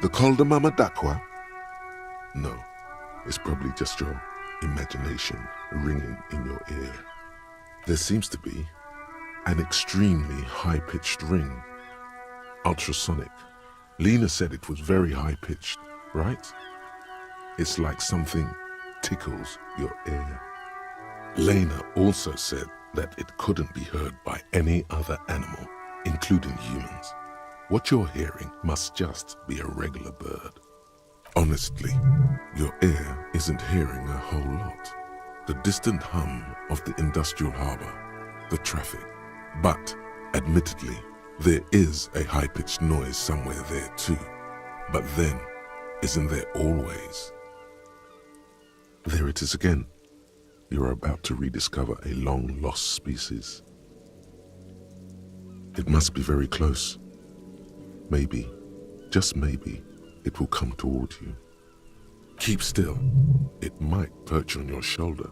The Koldamama Dakwa? No, it's probably just your imagination ringing in your ear. There seems to be an extremely high-pitched ring. Ultrasonic. Lena said it was very high-pitched, right? It's like something tickles your ear. Lena also said that it couldn't be heard by any other animal, including humans. What you're hearing must just be a regular bird. Honestly, your ear isn't hearing a whole lot. The distant hum of the industrial harbor, the traffic. But, admittedly, there is a high-pitched noise somewhere there too. But then, isn't there always? There it is again. You're about to rediscover a long-lost species. It must be very close. Maybe, just maybe, it will come toward you. Keep still. It might perch on your shoulder.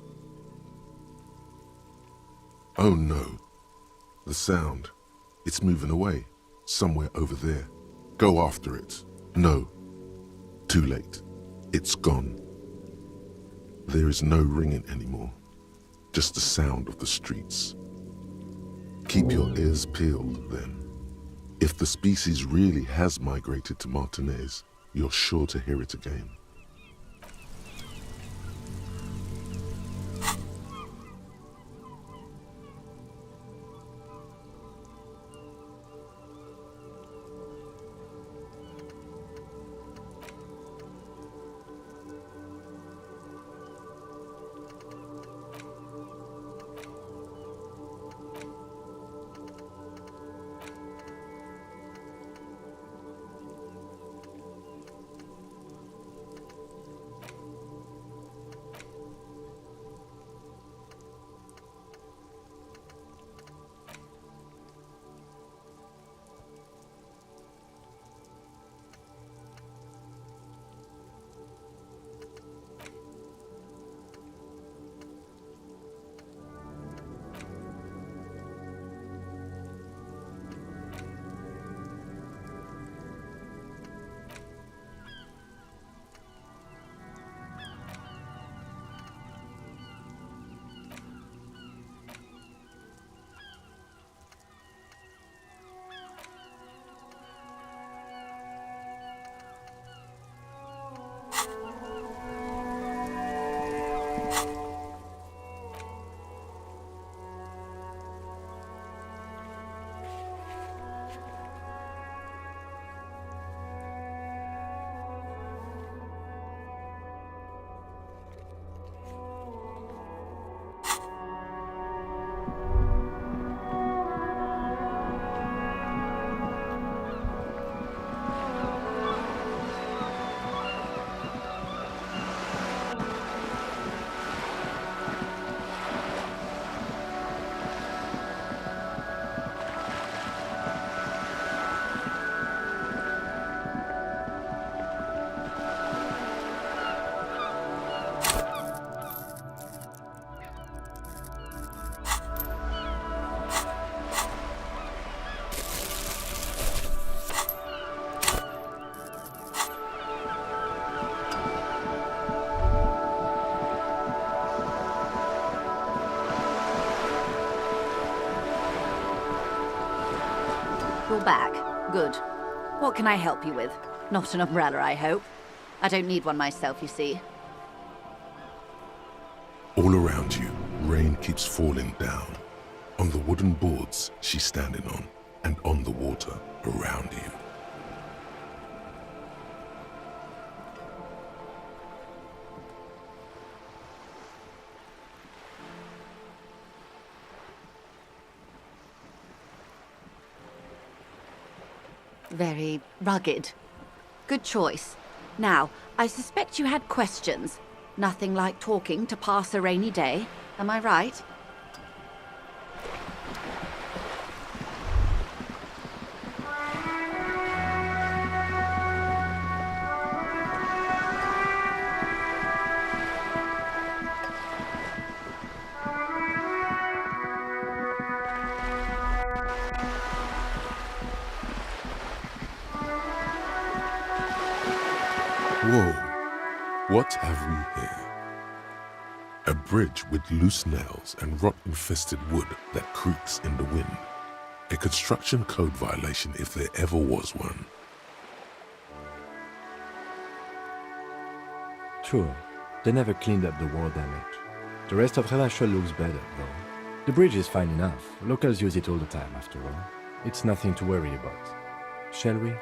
Oh no. The sound. It's moving away. Somewhere over there. Go after it. No. Too late. It's gone. There is no ringing anymore. Just the sound of the streets. Keep your ears peeled, then. If the species really has migrated to Martinez, you're sure to hear it again. You're back. Good. What can I help you with? Not an umbrella, I hope. I don't need one myself, you see. All around you, rain keeps falling down. On the wooden boards she's standing on, and on the water around you. Very rugged. Good choice. Now, I suspect you had questions. Nothing like talking to pass a rainy day. Am I right? Whoa, what have we here? A bridge with loose nails and rot-infested wood that creaks in the wind. A construction code violation if there ever was one. True, they never cleaned up the war damage. The rest of Relachel looks better, though. The bridge is fine enough. Locals use it all the time, after all. It's nothing to worry about. Shall we?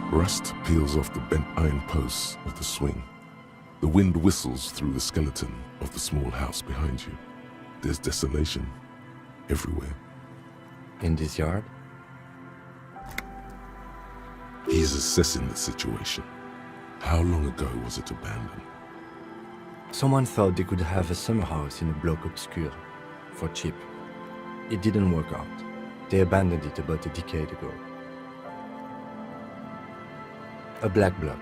Rust peels off the bent iron posts of the swing. The wind whistles through the skeleton of the small house behind you. There's desolation everywhere. In this yard? He's assessing the situation. How long ago was it abandoned? Someone thought they could have a summer house in a bloc obscur, for cheap. It didn't work out. They abandoned it about a decade ago. A black bloc,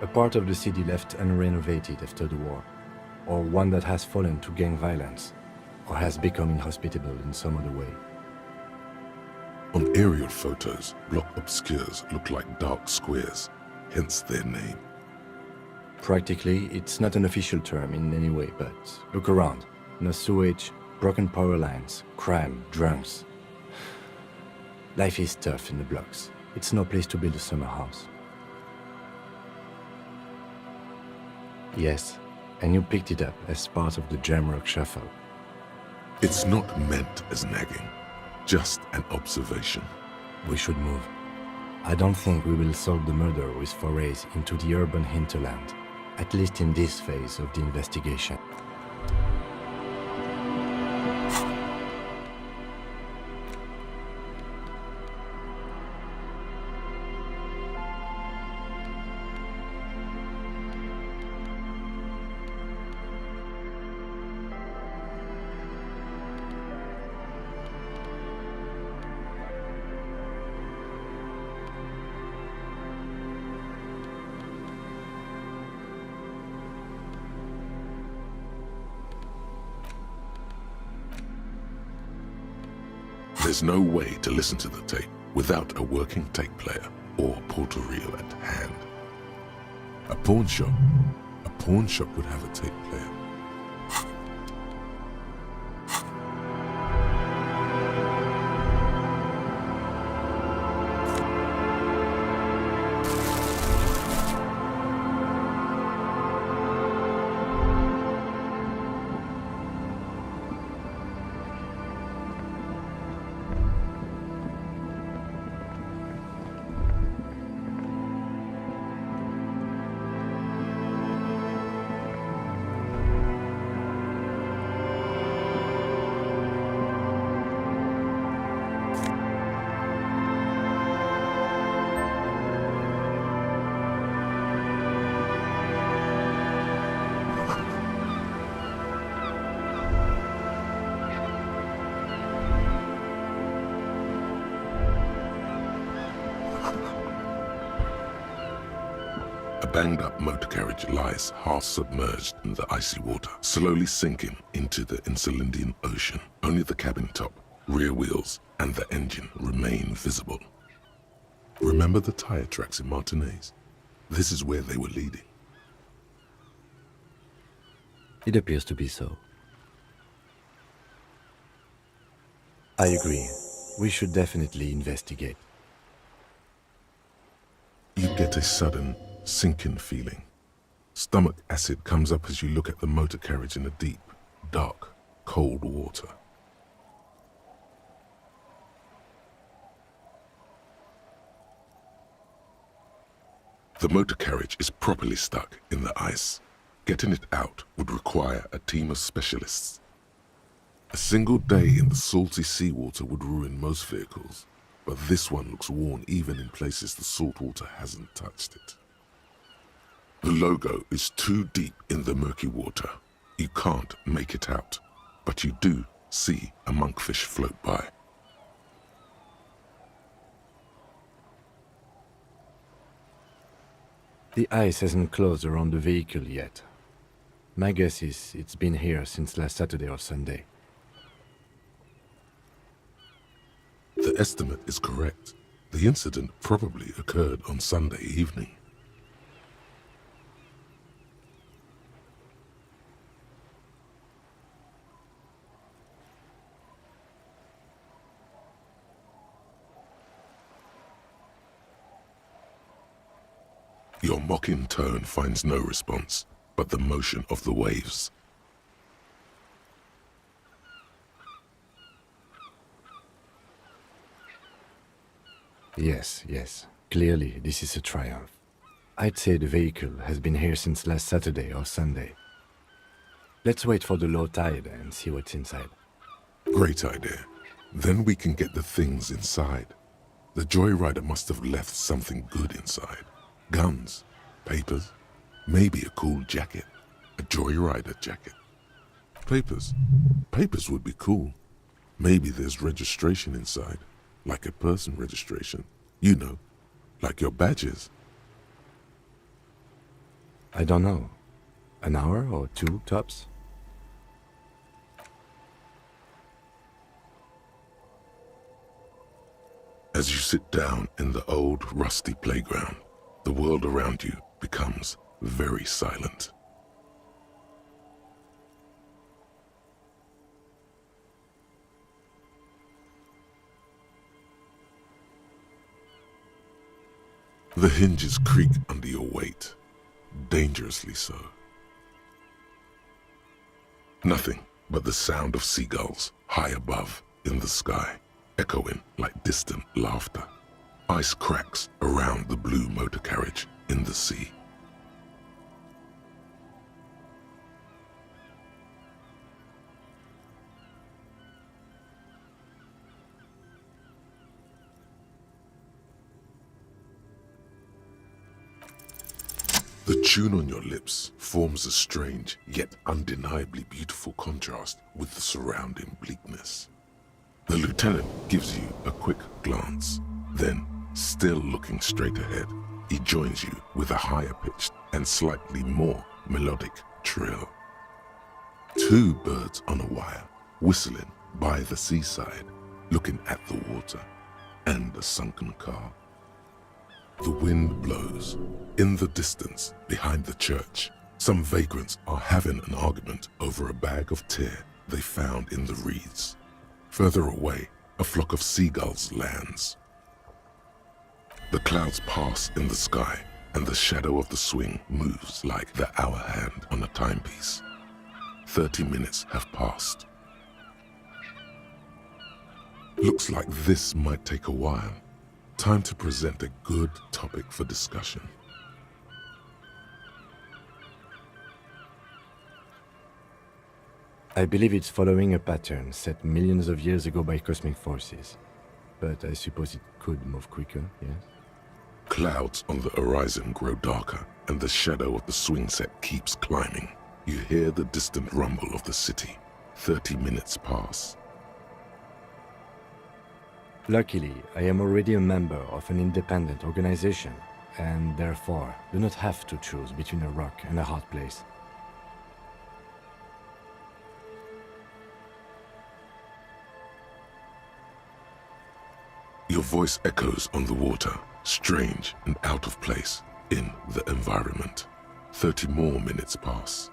a part of the city left unrenovated after the war, or one that has fallen to gang violence, or has become inhospitable in some other way. On aerial photos, block obscures look like dark squares, hence their name. Practically, it's not an official term in any way, but look around. No sewage, broken power lines, crime, drunks. Life is tough in the blocks. It's no place to build a summer house. Yes, and you picked it up as part of the Jamrock shuffle. It's not meant as nagging, just an observation. We should move. I don't think we will solve the murder with forays into the urban hinterland, at least in this phase of the investigation. There's no way to listen to the tape without a working tape player or portal reel at hand. A pawn shop would have a tape player. A banged-up motor carriage lies half-submerged in the icy water, slowly sinking into the Insulindian Ocean. Only the cabin top, rear wheels, and the engine remain visible. Remember the tire tracks in Martinez? This is where they were leading. It appears to be so. I agree. We should definitely investigate. You get a sudden, sinking feeling. Stomach acid comes up as you look at the motor carriage in the deep, dark, cold water. The motor carriage is properly stuck in the ice. Getting it out would require a team of specialists. A single day in the salty seawater would ruin most vehicles, but this one looks worn even in places the salt water hasn't touched it. The logo is too deep in the murky water. You can't make it out, but you do see a monkfish float by. The ice hasn't closed around the vehicle yet. My guess is it's been here since last Saturday or Sunday. The estimate is correct. The incident probably occurred on Sunday evening. Your mocking tone finds no response, but the motion of the waves. Yes. Clearly, this is a triumph. I'd say the vehicle has been here since last Saturday or Sunday. Let's wait for the low tide and see what's inside. Great idea. Then we can get the things inside. The joyrider must have left something good inside. Guns, papers, maybe a cool jacket. A joyrider jacket. Papers. Papers would be cool. Maybe there's registration inside. Like a person registration. You know, like your badges. I don't know. An hour or two, tops? As you sit down in the old, rusty playground, the world around you becomes very silent. The hinges creak under your weight, dangerously so. Nothing but the sound of seagulls high above in the sky, echoing like distant laughter. Ice cracks around the blue motor carriage in the sea. The tune on your lips forms a strange yet undeniably beautiful contrast with the surrounding bleakness. The lieutenant gives you a quick glance, then, still looking straight ahead, he joins you with a higher pitched and slightly more melodic trill. Two birds on a wire, whistling by the seaside, looking at the water and a sunken car. The wind blows. In the distance, behind the church, some vagrants are having an argument over a bag of tear they found in the reeds. Further away, a flock of seagulls lands. The clouds pass in the sky, and the shadow of the swing moves like the hour hand on a timepiece. 30 minutes have passed. Looks like this might take a while. Time to present a good topic for discussion. I believe it's following a pattern set millions of years ago by cosmic forces. But I suppose it could move quicker, yes? Clouds on the horizon grow darker, and the shadow of the swing set keeps climbing. You hear the distant rumble of the city. 30 minutes pass. Luckily, I am already a member of an independent organization, and therefore do not have to choose between a rock and a hard place. Your voice echoes on the water, strange and out of place in the environment. 30 more minutes pass.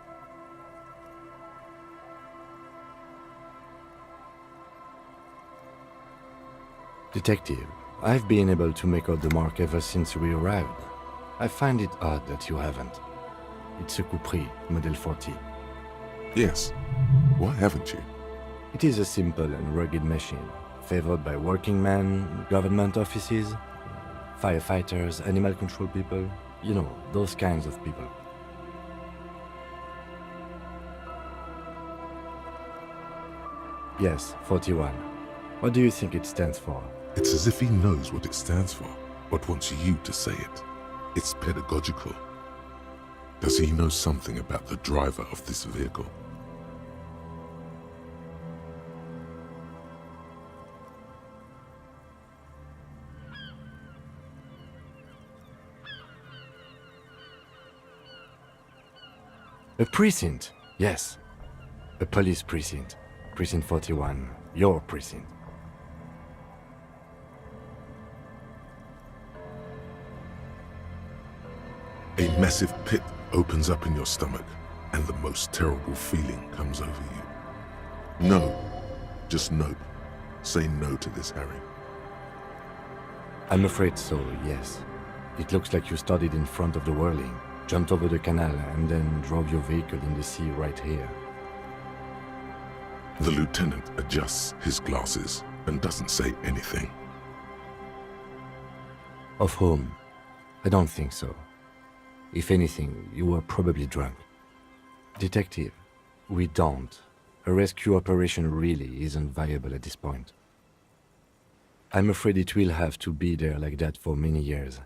Detective, I've been able to make out the mark ever since we arrived. I find it odd that you haven't. It's a Capri, Model 40. Yes. Why haven't you? It is a simple and rugged machine, favored by working men, government offices, firefighters, animal control people, you know, those kinds of people. Yes, 41. What do you think it stands for? It's as if he knows what it stands for, but wants you to say it. It's pedagogical. Does he know something about the driver of this vehicle? A precinct, yes. A police precinct. Precinct 41, your precinct. A massive pit opens up in your stomach, and the most terrible feeling comes over you. No. Just no. Say no to this, Harry. I'm afraid so, yes. It looks like you started in front of the whirling, jumped over the canal, and then drove your vehicle in the sea right here. The lieutenant adjusts his glasses and doesn't say anything. Of whom? I don't think so. If anything, you were probably drunk. Detective, we don't. A rescue operation really isn't viable at this point. I'm afraid it will have to be there like that for many years.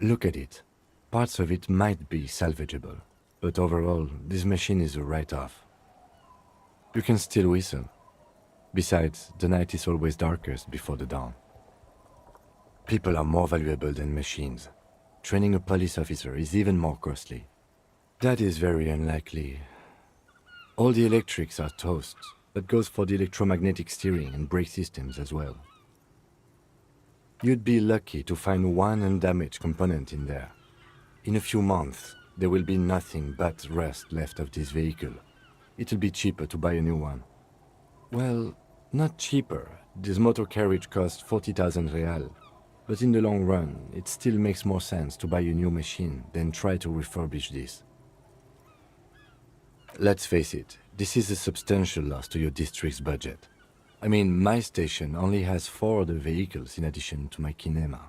Look at it. Parts of it might be salvageable, but overall, this machine is a write-off. You can still whistle. Besides, the night is always darkest before the dawn. People are more valuable than machines. Training a police officer is even more costly. That is very unlikely. All the electrics are toast. That goes for the electromagnetic steering and brake systems as well. You'd be lucky to find one undamaged component in there. In a few months, there will be nothing but rust left of this vehicle. It'll be cheaper to buy a new one. Well, not cheaper. This motor carriage costs 40,000 real. But in the long run, it still makes more sense to buy a new machine than try to refurbish this. Let's face it, this is a substantial loss to your district's budget. I mean, my station only has 4 other vehicles in addition to my kinema.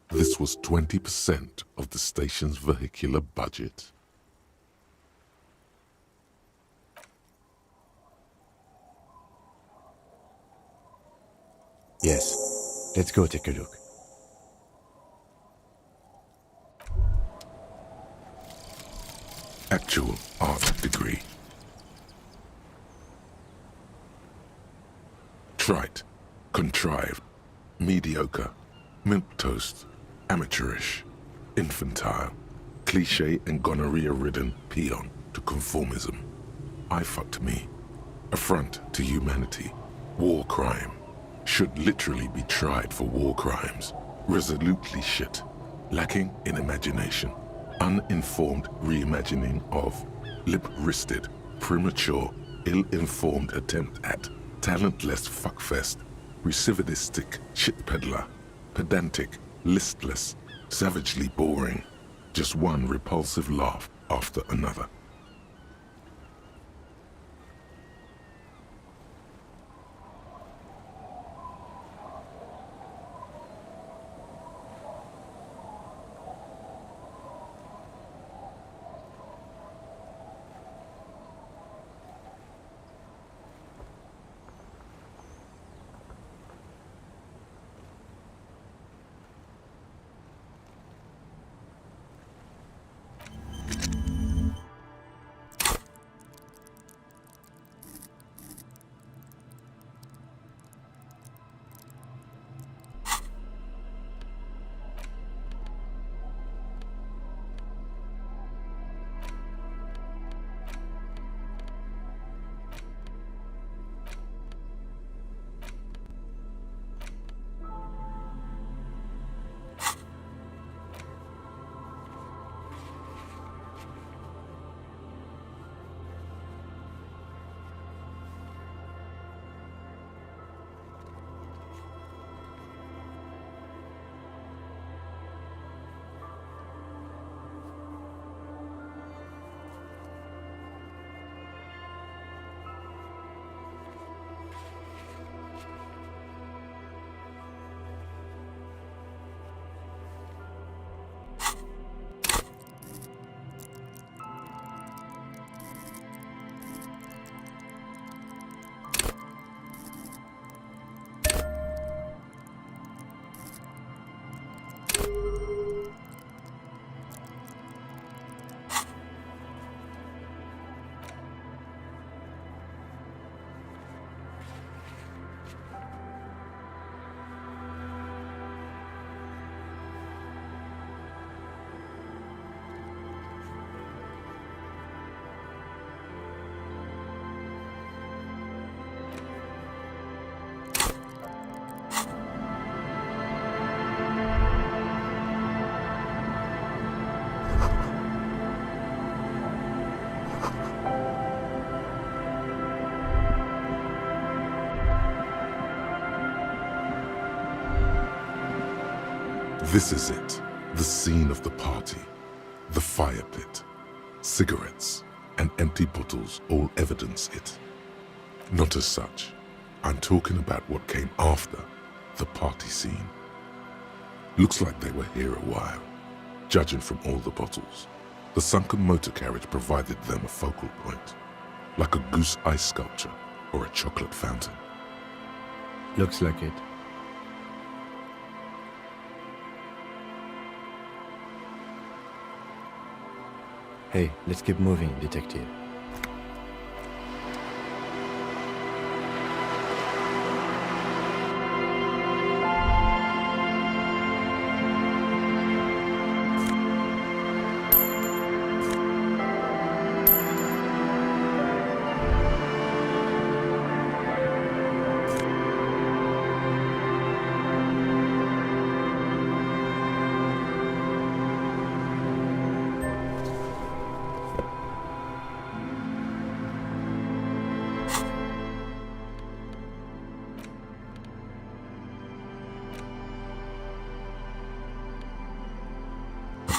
This was 20% of the station's vehicular budget. Yes, let's go take a look. Actual art degree. Trite, contrived, mediocre, milquetoast, amateurish, infantile, cliché and gonorrhea-ridden peon to conformism. I fucked me. Affront to humanity. War crime. Should literally be tried for war crimes. Resolutely shit. Lacking in imagination. Uninformed reimagining of lip-wristed, premature, ill-informed attempt at talentless fuckfest, recidivistic shit peddler, pedantic, listless, savagely boring, just one repulsive laugh after another. This is it, the scene of the party, the fire pit. Cigarettes and empty bottles all evidence it. Not as such. I'm talking about what came after the party scene. Looks like they were here a while, judging from all the bottles. The sunken motor carriage provided them a focal point, like a goose ice sculpture or a chocolate fountain. Looks like it. Hey, let's keep moving, detective.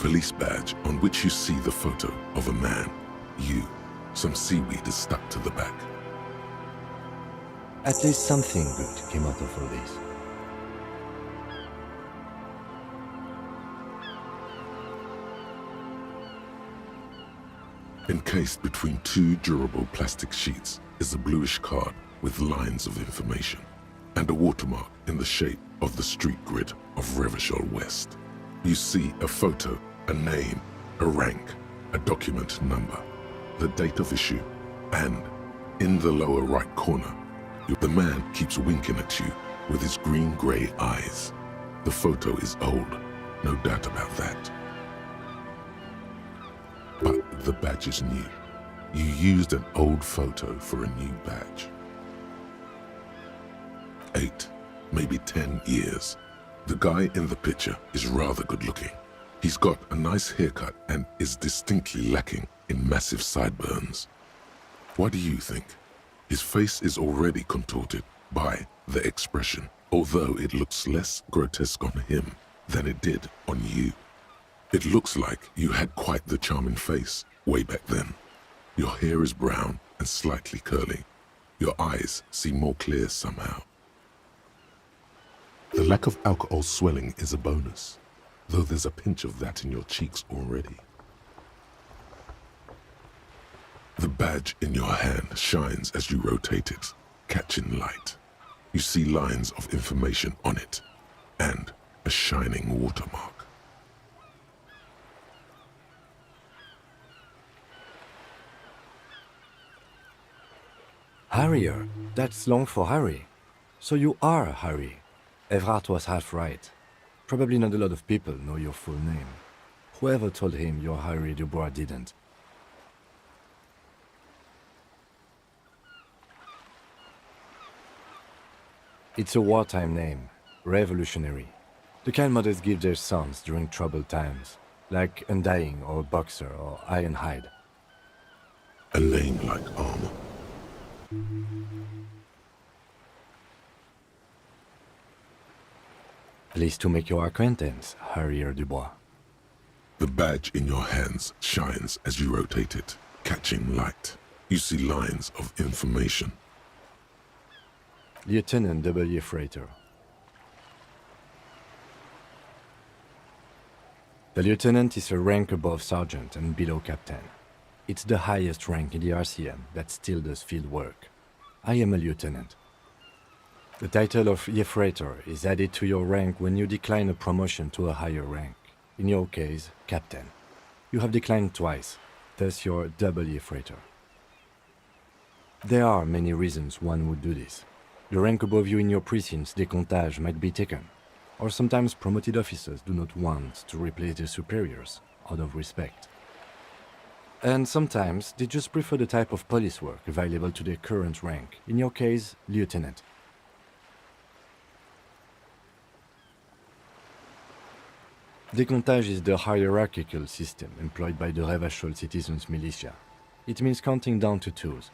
Police badge on which you see the photo of a man, you, Some seaweed is stuck to the back. At least something good came out of all this. Encased between two durable plastic sheets is a bluish card with lines of information and a watermark in the shape of the street grid of Revachol West. You see a photo, a name, a rank, a document number, the date of issue, and in the lower right corner, the man keeps winking at you with his green-gray eyes. The photo is old, no doubt about that. But the badge is new. You used an old photo for a new badge. 8, maybe 10 years. The guy in the picture is rather good looking. He's got a nice haircut and is distinctly lacking in massive sideburns. What do you think? His face is already contorted by the expression, although it looks less grotesque on him than it did on you. It looks like you had quite the charming face way back then. Your hair is brown and slightly curly. Your eyes seem more clear somehow. The lack of alcohol swelling is a bonus, though there's a pinch of that in your cheeks already. The badge in your hand shines as you rotate it, catching light. You see lines of information on it, and a shining watermark. Harrier, that's long for Harry. So you are Harry. Evrard was half right. Probably not a lot of people know your full name. Whoever told him you're Harry Dubois didn't. It's a wartime name, revolutionary. The kind mothers give their sons during troubled times, like Undying or Boxer or Ironhide. A name like armor. Pleased to make your acquaintance, Harrier Dubois. The badge in your hands shines as you rotate it, catching light. You see lines of information. Lieutenant W. Freighter. The lieutenant is a rank above sergeant and below captain. It's the highest rank in the RCM that still does field work. I am a lieutenant. The title of Freighter is added to your rank when you decline a promotion to a higher rank. In your case, captain. You have declined twice, thus you're W. Freighter. There are many reasons one would do this. The rank above you in your precinct's décomptage might be taken, or sometimes promoted officers do not want to replace their superiors out of respect. And sometimes they just prefer the type of police work available to their current rank, in your case, lieutenant. Décomptage is the hierarchical system employed by the Revachol citizens' militia. It means counting down to twos.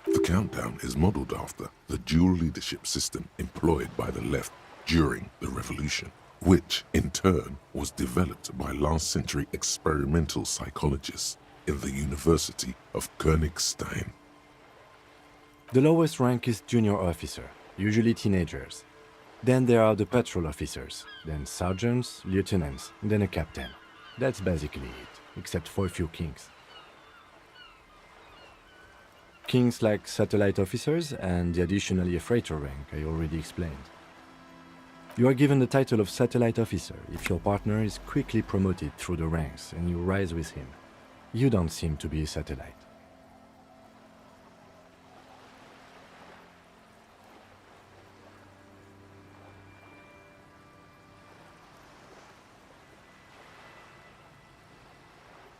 The countdown is modeled after the dual leadership system employed by the left during the revolution, which in turn was developed by last-century experimental psychologists in the University of Königstein. The lowest rank is junior officer, usually teenagers. Then there are the patrol officers, then sergeants, lieutenants, then a captain. That's basically it, except for a few kings. Kings like satellite officers and the additional freighter rank I already explained. You are given the title of satellite officer if your partner is quickly promoted through the ranks and you rise with him. You don't seem to be a satellite.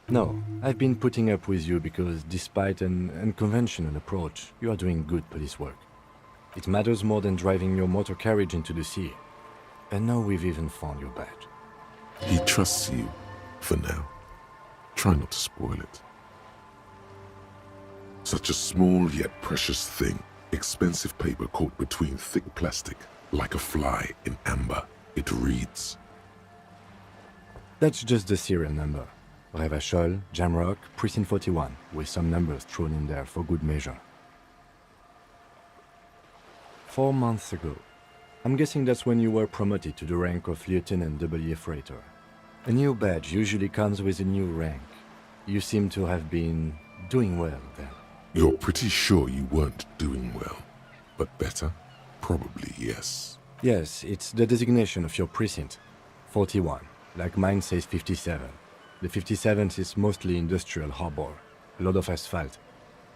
No, I've been putting up with you because despite an unconventional approach, you are doing good police work. It matters more than driving your motor carriage into the sea. And now we've even found your badge. He trusts you, for now. Try not to spoil it. Such a small yet precious thing, expensive paper caught between thick plastic, like a fly in amber. It reads. That's just the serial number. Revachol, Jamrock, Precinct 41, with some numbers thrown in there for good measure. 4 months ago. I'm guessing that's when you were promoted to the rank of Lieutenant W. Freighter. A new badge usually comes with a new rank. You seem to have been doing well then. You're pretty sure you weren't doing well, but better? Probably yes. Yes, it's the designation of your precinct. 41, like mine says 57. The 57th is mostly industrial harbor, a lot of asphalt.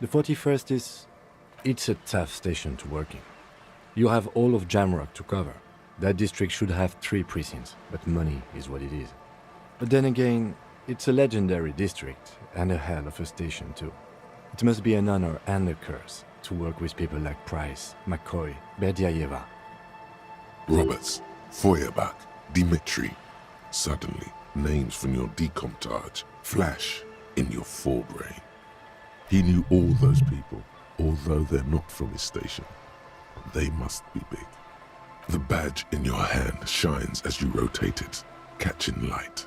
The 41st is... it's a tough station to work in. You have all of Jamrock to cover. That district should have 3 precincts, but money is what it is. But then again, it's a legendary district, and a hell of a station too. It must be an honor and a curse to work with people like Price, McCoy, Berdiaeva. Roberts, Feuerbach, Dimitri. Suddenly, names from your decomptage flash in your forebrain. He knew all those people, although they're not from his station. They must be big. The badge in your hand shines as you rotate it, catching light.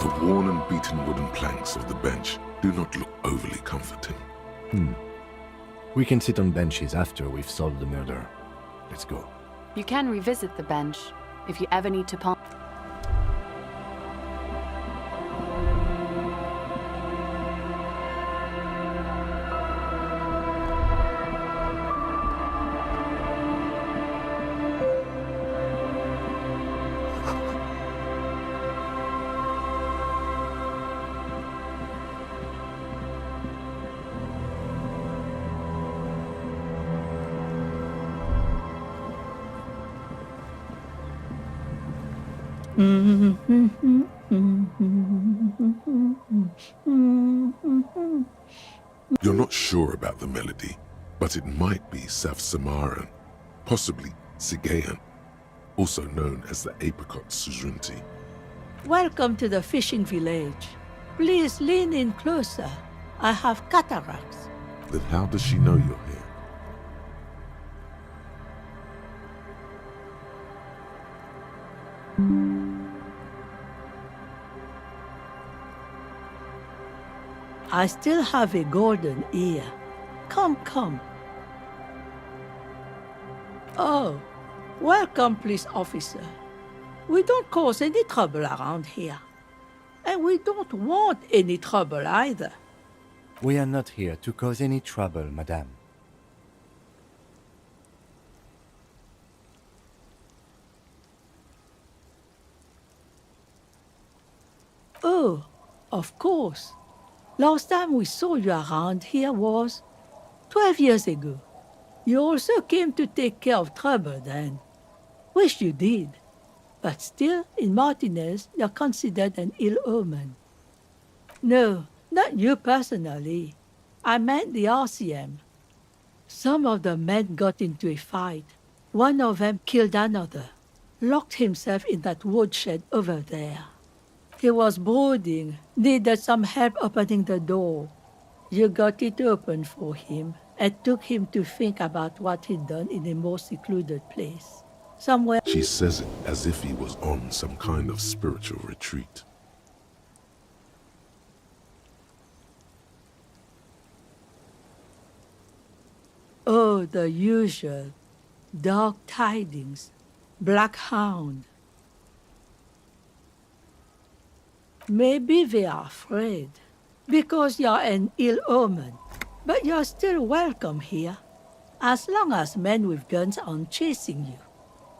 The worn and beaten wooden planks of the bench do not look overly comforting. We can sit on benches after we've solved the murder. Let's go. You can revisit the bench if you ever need to You're not sure about the melody, but it might be South Samaran, possibly Sigayan, also known as the apricot suzerainty. Welcome to the fishing village. Please lean in closer. I have cataracts. Then how does she know you're here? I still have a golden ear. Come, come. Oh, welcome, police officer. We don't cause any trouble around here. And we don't want any trouble either. We are not here to cause any trouble, madame. Oh, of course. Last time we saw you around here was 12 years ago. You also came to take care of trouble then. Wish you did. But still, in Martinez, you're considered an ill omen. No, not you personally. I meant the RCM. Some of the men got into a fight. One of them killed another, locked himself in that woodshed over there. He was brooding, needed some help opening the door. You got it open for him and took him to think about what he'd done in a more secluded place. Somewhere. She says it as if he was on some kind of spiritual retreat. Oh, the usual. Dark tidings. Black hound. Maybe they are afraid, because you're an ill omen. But you're still welcome here, as long as men with guns aren't chasing you.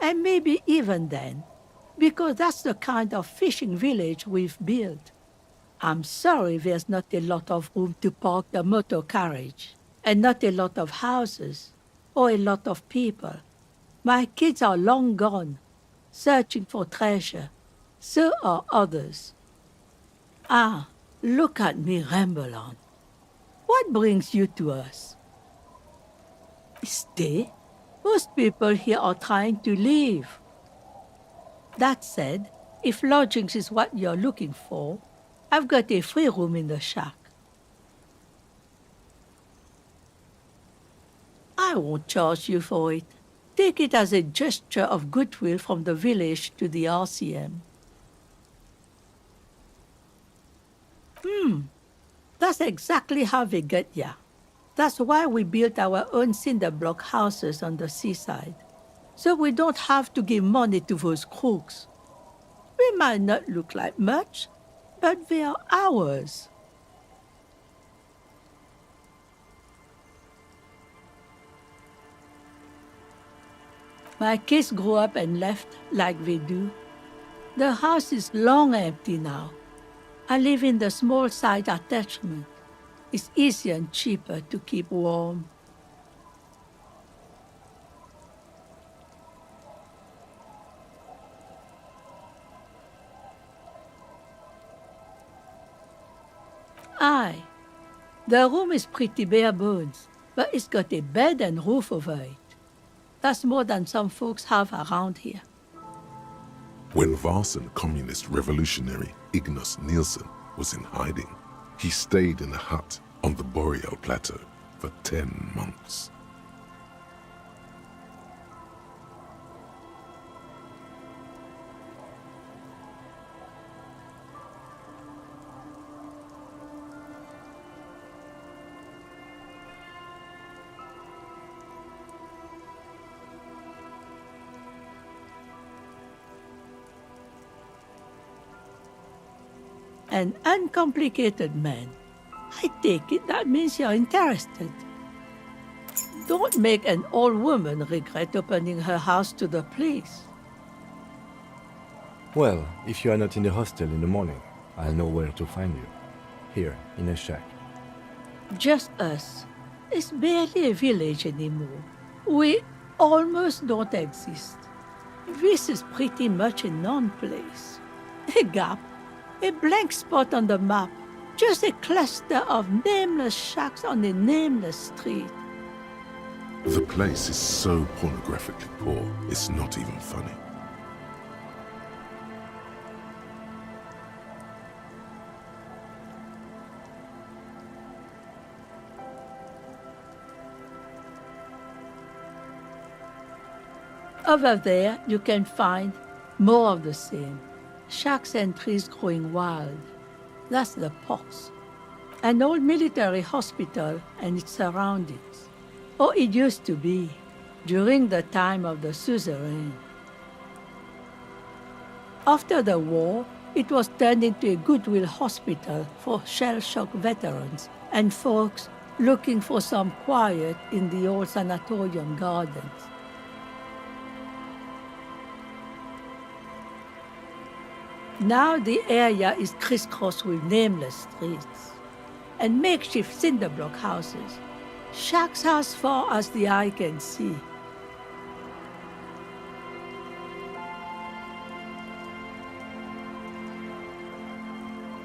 And maybe even then, because that's the kind of fishing village we've built. I'm sorry there's not a lot of room to park the motor carriage, and not a lot of houses, or a lot of people. My kids are long gone, searching for treasure. So are others. Ah, look at me ramble on. What brings you to us? Stay? Most people here are trying to leave. That said, if lodgings is what you're looking for, I've got a free room in the shack. I won't charge you for it. Take it as a gesture of goodwill from the village to the RCM. That's exactly how they get ya. That's why we built our own cinder block houses on the seaside. So we don't have to give money to those crooks. We might not look like much, but they are ours. My kids grew up and left like they do. The house is long empty now. I live in the small side attachment. It's easier and cheaper to keep warm. Aye, the room is pretty bare bones, but it's got a bed and roof over it. That's more than some folks have around here. When Varson communist revolutionary Ignace Nielsen was in hiding, he stayed in a hut on the Boreal Plateau for 10 months. An uncomplicated man. I take it that means you're interested. Don't make an old woman regret opening her house to the police. Well, if you are not in the hostel in the morning, I'll know where to find you. Here, in a shack. Just us. It's barely a village anymore. We almost don't exist. This is pretty much a non-place. A gap, a blank spot on the map, just a cluster of nameless shacks on a nameless street. The place is so pornographically poor, it's not even funny. Over there, you can find more of the same. Shacks and trees growing wild. That's the pox. An old military hospital and its surroundings. Or it used to be, during the time of the suzerain. After the war, it was turned into a goodwill hospital for shell-shock veterans and folks looking for some quiet in the old sanatorium gardens. Now the area is crisscrossed with nameless streets and makeshift cinder block houses, shacks as far as the eye can see.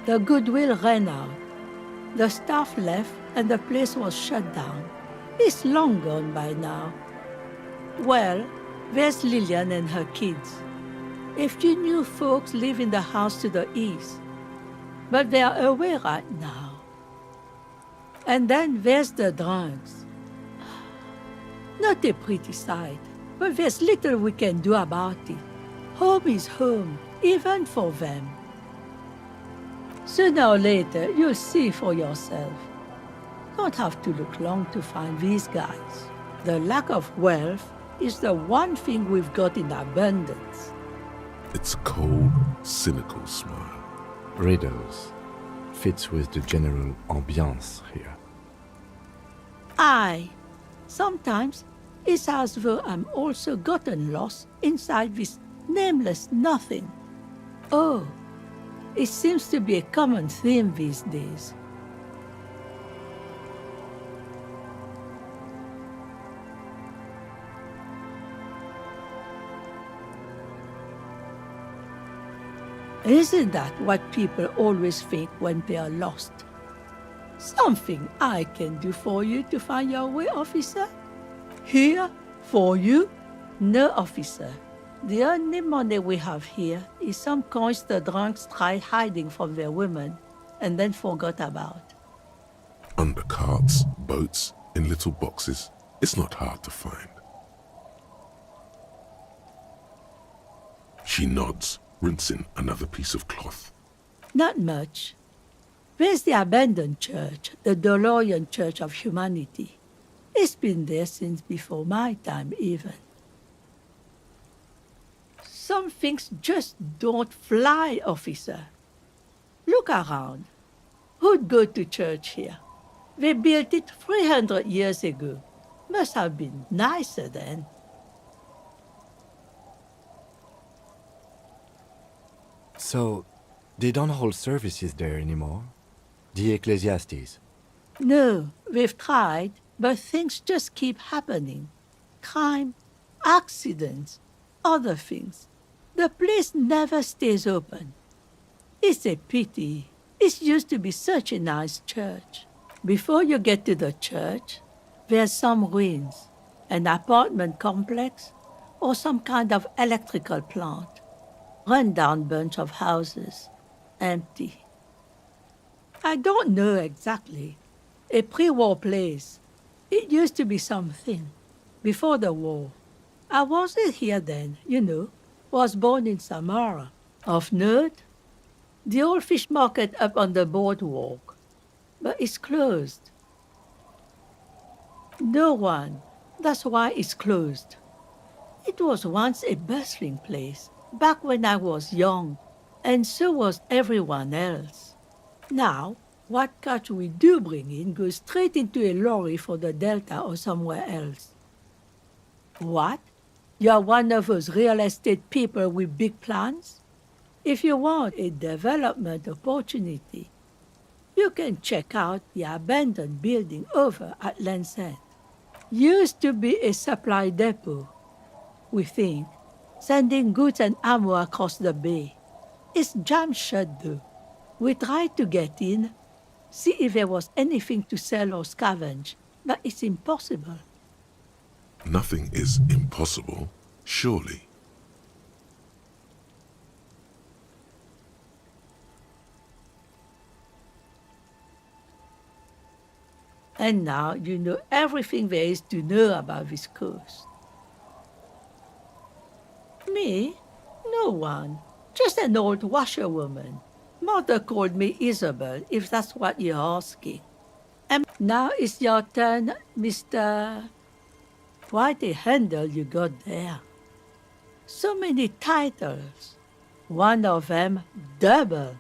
The goodwill ran out. The staff left and the place was shut down. It's long gone by now. Well, there's Lillian and her kids. A few new folks live in the house to the east, but they are away right now. And then there's the drunks. Not a pretty sight, but there's little we can do about it. Home is home, even for them. Sooner or later, you'll see for yourself. Don't have to look long to find these guys. The lack of wealth is the one thing we've got in abundance. It's a cold, cynical smile. Riddles. Fits with the general ambiance here. Aye. Sometimes it's as though I'm also gotten lost inside this nameless nothing. Oh, it seems to be a common theme these days. Isn't that what people always think when they are lost? Something I can do for you to find your way, officer? Here? For you? No, officer. The only money we have here is some coins the drunks tried hiding from their women and then forgot about. Under carts, boats, in little boxes, it's not hard to find. She nods, rinsing another piece of cloth. Not much. There's the abandoned church, the DeLorean Church of Humanity. It's been there since before my time, even. Some things just don't fly, officer. Look around. Who'd go to church here? They built it 300 years ago. Must have been nicer then. So, they don't hold services there anymore? The Ecclesiastes? No, we've tried, but things just keep happening. Crime, accidents, other things. The place never stays open. It's a pity. It used to be such a nice church. Before you get to the church, there's some ruins, an apartment complex, or some kind of electrical plant. Run-down bunch of houses, empty. I don't know exactly. A pre-war place. It used to be something. Before the war. I wasn't here then, you know. Was born in Samara. Of note, the old fish market up on the boardwalk. But it's closed. No one. That's why it's closed. It was once a bustling place. Back when I was young, and so was everyone else. Now, what catch we do bring in goes straight into a lorry for the Delta or somewhere else. What? You're one of those real estate people with big plans? If you want a development opportunity, you can check out the abandoned building over at Land's End. Used to be a supply depot, we think, sending goods and ammo across the bay. It's jammed shut though. We tried to get in, see if there was anything to sell or scavenge, but it's impossible. Nothing is impossible, surely. And now you know everything there is to know about this coast. Me? No one. Just an old washerwoman. Mother called me Isabel, if that's what you're asking. And now it's your turn, Mr. Quite a handle you got there. So many titles. One of them double.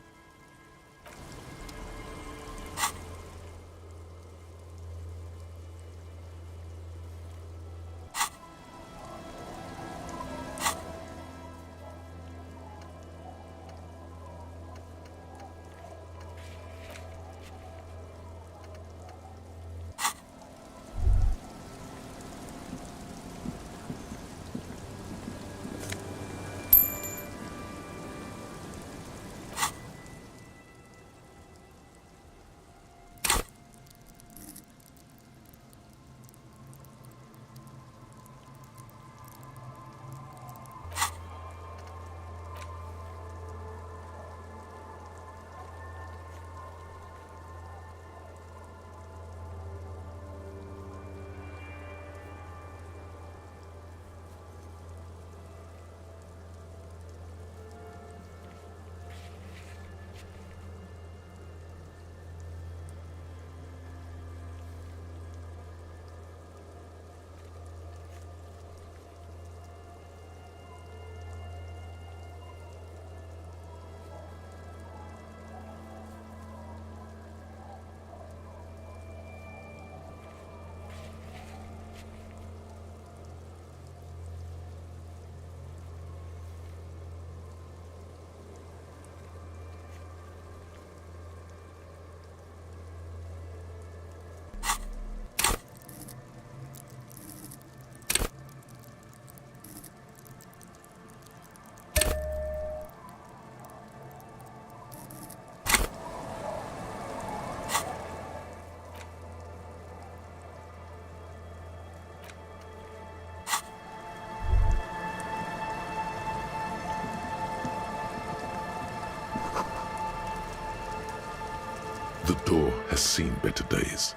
The door has seen better days.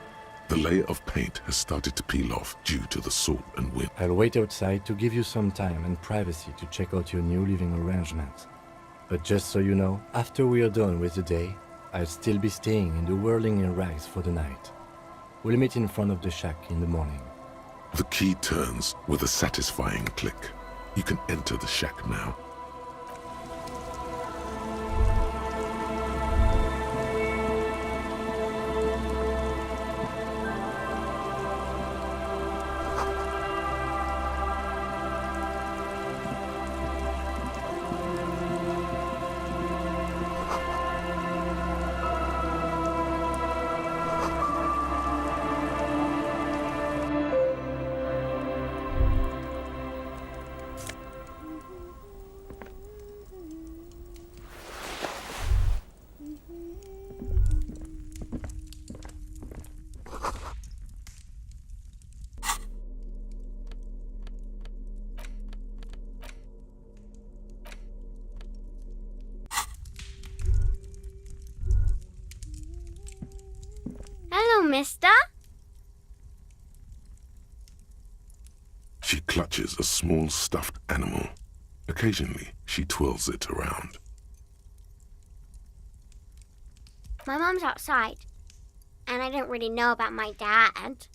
The layer of paint has started to peel off due to the salt and wind. I'll wait outside to give you some time and privacy to check out your new living arrangements. But just so you know, after we are done with the day, I'll still be staying in the whirling rags for the night. We'll meet in front of the shack in the morning. The key turns with a satisfying click. You can enter the shack now. Hello, mister. She clutches a small stuffed animal. Occasionally, she twirls it around. My mom's outside, and I don't really know about my dad.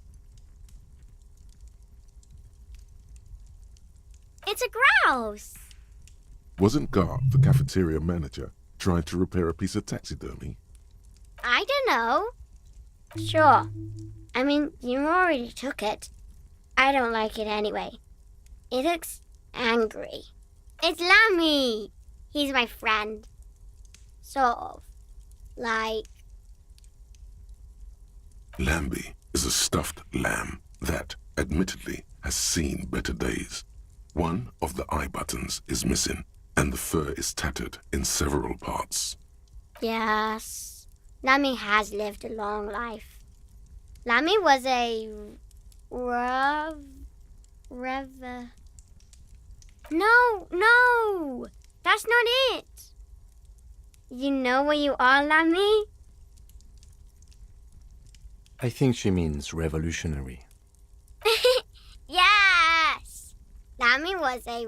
It's a grouse. Wasn't Gar, the cafeteria manager, trying to repair a piece of taxidermy? I don't know. Sure. I mean, you already took it. I don't like it anyway. It looks angry. It's Lammy. He's my friend. Sort of. Like... Lambie is a stuffed lamb that, admittedly, has seen better days. One of the eye buttons is missing, and the fur is tattered in several parts. Yes. Lammy has lived a long life. Lammy was a... No! That's not it! You know what you are, Lammy? I think she means revolutionary. Yes! Lammy was a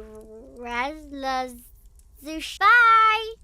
Bye!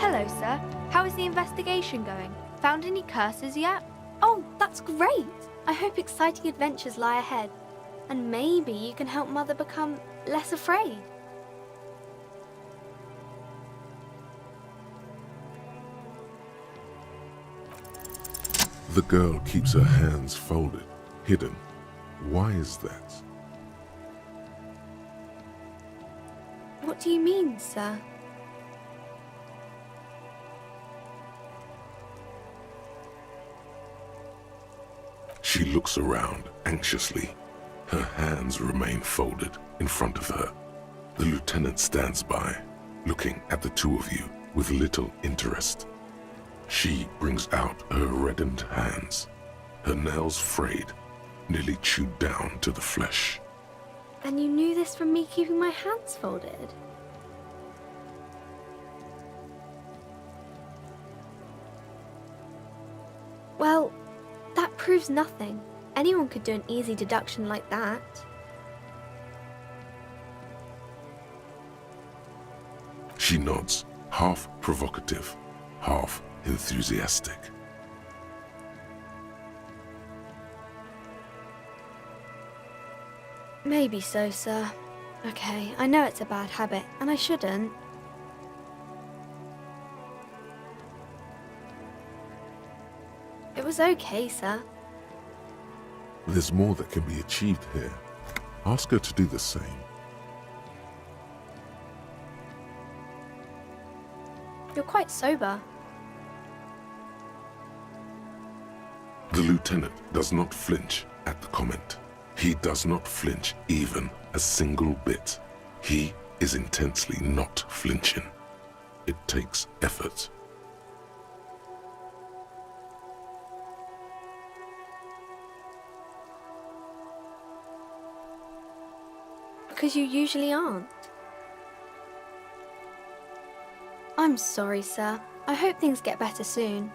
Hello, sir. How is the investigation going? Found any curses yet? Oh, that's great! I hope exciting adventures lie ahead. And maybe you can help Mother become less afraid. The girl keeps her hands folded, hidden. Why is that? What do you mean, sir? She looks around anxiously. Her hands remain folded in front of her. The lieutenant stands by, looking at the two of you with little interest. She brings out her reddened hands, her nails frayed, nearly chewed down to the flesh. And you knew this from me keeping my hands folded? Well, that proves nothing. Anyone could do an easy deduction like that. She nods, half provocative, half enthusiastic. Maybe so, sir. Okay, I know it's a bad habit, and I shouldn't. It was okay, sir. There's more that can be achieved here. Ask her to do the same. You're quite sober. The lieutenant does not flinch at the comment. He does not flinch even a single bit. He is intensely not flinching. It takes effort. Because you usually aren't. I'm sorry, sir. I hope things get better soon.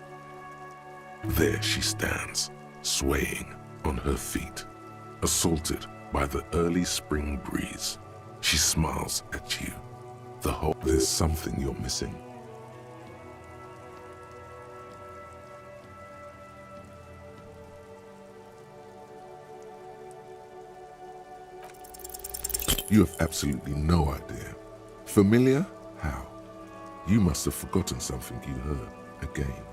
There she stands, swaying on her feet, assaulted by the early spring breeze. She smiles at you. There's something you're missing. You have absolutely no idea. Familiar? How? You must have forgotten something you heard again.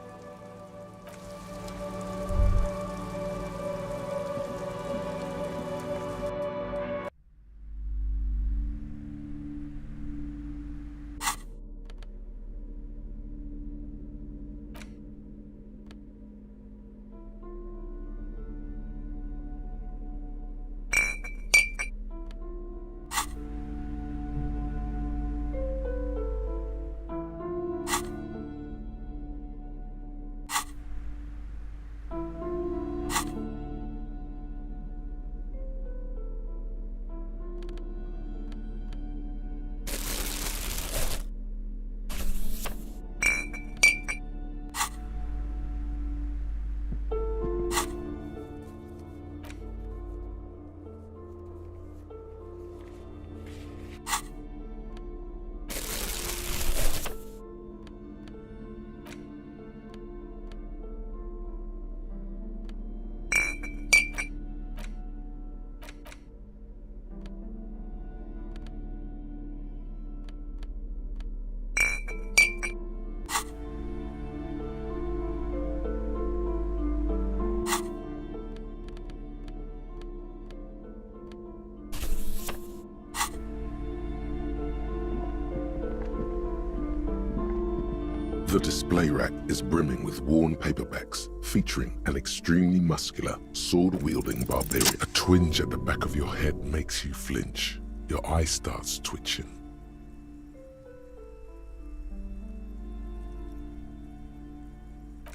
The display rack is brimming with worn paperbacks featuring an extremely muscular, sword-wielding barbarian. A twinge at the back of your head makes you flinch. Your eye starts twitching.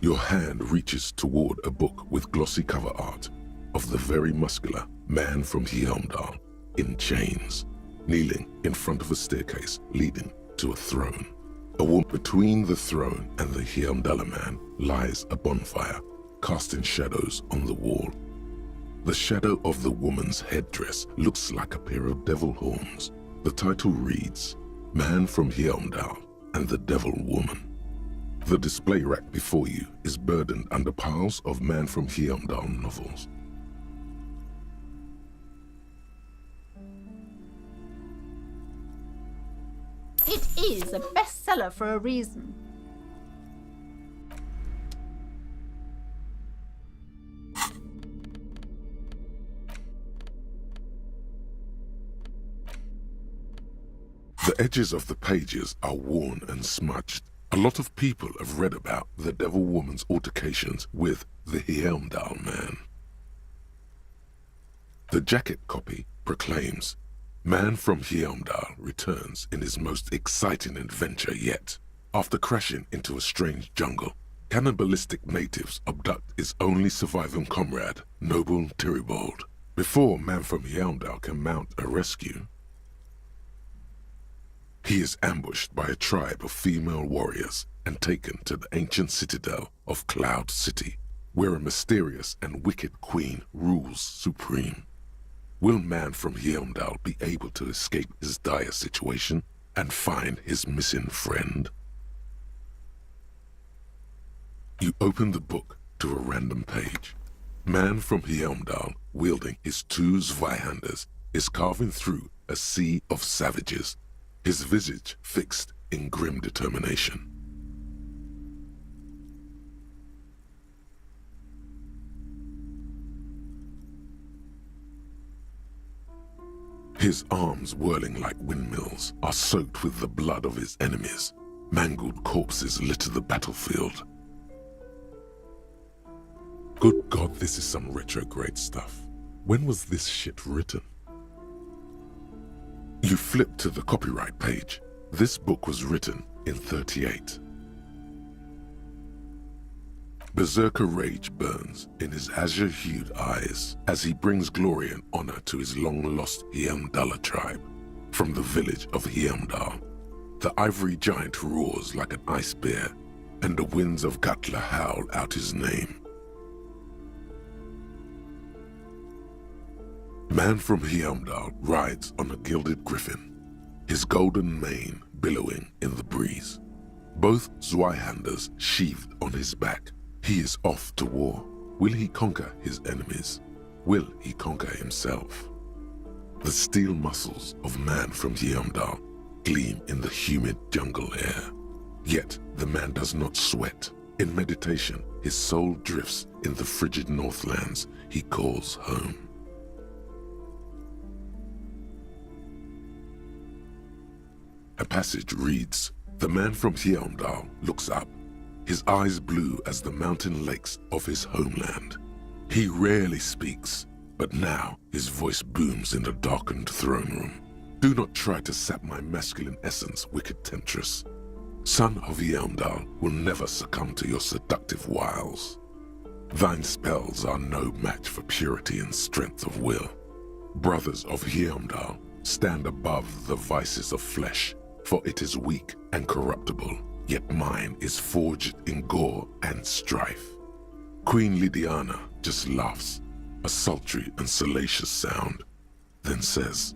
Your hand reaches toward a book with glossy cover art of the very muscular man from Heimdall in chains, kneeling in front of a staircase leading to a throne. Between the throne and the Heimdall man lies a bonfire, casting shadows on the wall. The shadow of the woman's headdress looks like a pair of devil horns. The title reads, Man from Heimdall and the Devil Woman. The display rack before you is burdened under piles of Man from Heimdall novels. It is a bestseller for a reason. The edges of the pages are worn and smudged. A lot of people have read about the Devil Woman's altercations with the Heimdall man. The jacket copy proclaims, Man from Heimdall returns in his most exciting adventure yet. After crashing into a strange jungle, cannibalistic natives abduct his only surviving comrade, Noble Tiribold. Before Man from Heimdall can mount a rescue, he is ambushed by a tribe of female warriors and taken to the ancient citadel of Cloud City, where a mysterious and wicked queen rules supreme. Will Man from Heimdall be able to escape his dire situation and find his missing friend? You open the book to a random page. Man from Heimdall, wielding his two Zweihanders, is carving through a sea of savages, his visage fixed in grim determination. His arms, whirling like windmills, are soaked with the blood of his enemies. Mangled corpses litter the battlefield. Good God, this is some retrograde stuff. When was this shit written? You flip to the copyright page. This book was written in '38. Berserker rage burns in his azure-hued eyes as he brings glory and honor to his long-lost Heimdall tribe. From the village of Heimdall, the ivory giant roars like an ice bear, and the winds of Gatla howl out his name. Man from Heimdall rides on a gilded griffin, his golden mane billowing in the breeze. Both Zweihanders sheathed on his back. He is off to war. Will he conquer his enemies? Will he conquer himself? The steel muscles of Man from Heimdall gleam in the humid jungle air. Yet the man does not sweat. In meditation, his soul drifts in the frigid northlands he calls home. A passage reads, The man from Heimdall looks up, his eyes blue as the mountain lakes of his homeland. He rarely speaks, but now his voice booms in the darkened throne room. Do not try to sap my masculine essence, wicked temptress. Son of Heimdall will never succumb to your seductive wiles. Thine spells are no match for purity and strength of will. Brothers of Heimdall, stand above the vices of flesh, for it is weak and corruptible, yet mine is forged in gore and strife. Queen Lydiana just laughs, a sultry and salacious sound, then says,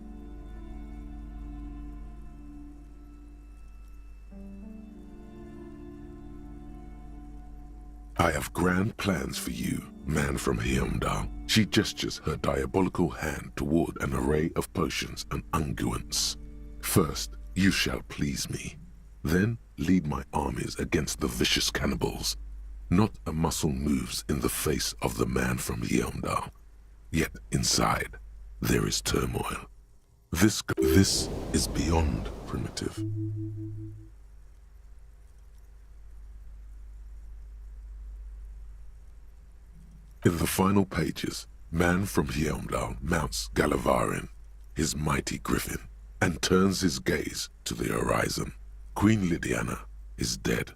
I have grand plans for you, man from Heimdall. She gestures her diabolical hand toward an array of potions and unguents. First, you shall please me. Then lead my armies against the vicious cannibals. Not a muscle moves in the face of the man from Heimdall. Yet inside, there is turmoil. This is beyond primitive. In the final pages, man from Hjelmdal mounts Galavarin, his mighty griffin, and turns his gaze to the horizon. Queen Lydiana is dead,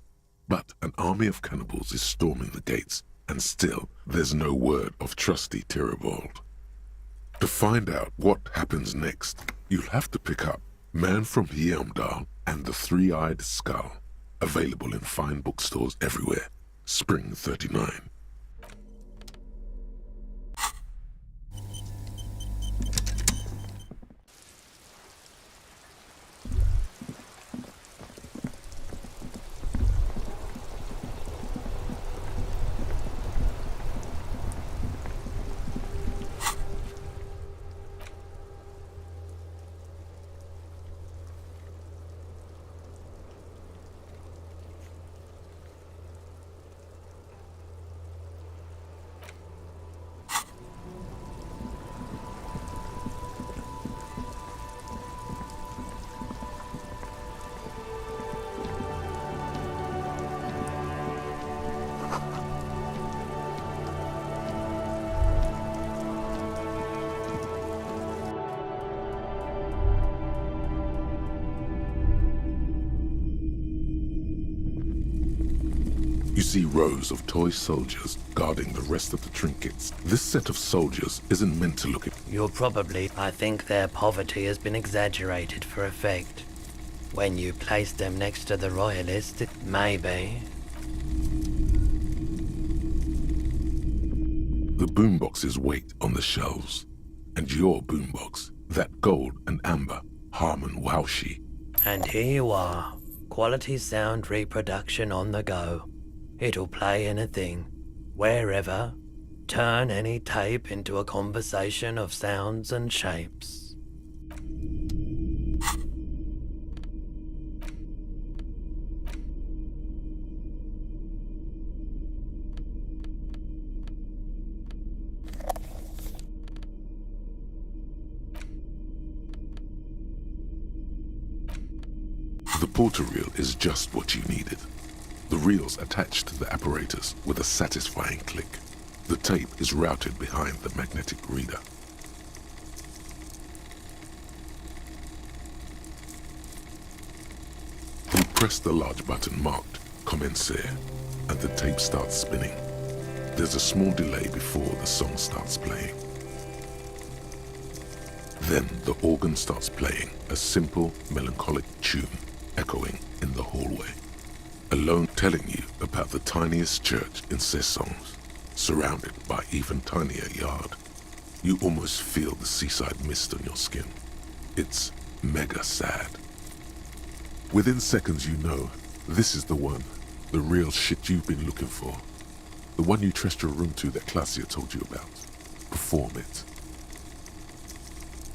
but an army of cannibals is storming the gates, and still there's no word of trusty Tyribald. To find out what happens next, you'll have to pick up Man from Hjelmdal and the Three-Eyed Skull, available in fine bookstores everywhere. Spring 39. You see rows of toy soldiers guarding the rest of the trinkets. This set of soldiers isn't meant to look at... I think their poverty has been exaggerated for effect. When you place them next to the royalists, it may be. The boomboxes wait on the shelves. And your boombox, that gold and amber Harman Waushi. And here you are, quality sound reproduction on the go. It'll play anything, wherever, turn any tape into a conversation of sounds and shapes. The porter reel is just what you needed. The reel's attached to the apparatus with a satisfying click. The tape is routed behind the magnetic reader. You press the large button marked Commencer, and the tape starts spinning. There's a small delay before the song starts playing. Then the organ starts playing a simple, melancholic tune echoing in the hallway. Alone telling you about the tiniest church in Cessons, surrounded by even tinier yard. You almost feel the seaside mist on your skin. It's mega sad. Within seconds you know, this is the one, the real shit you've been looking for. The one you trust your room to that Claudia told you about. Perform it.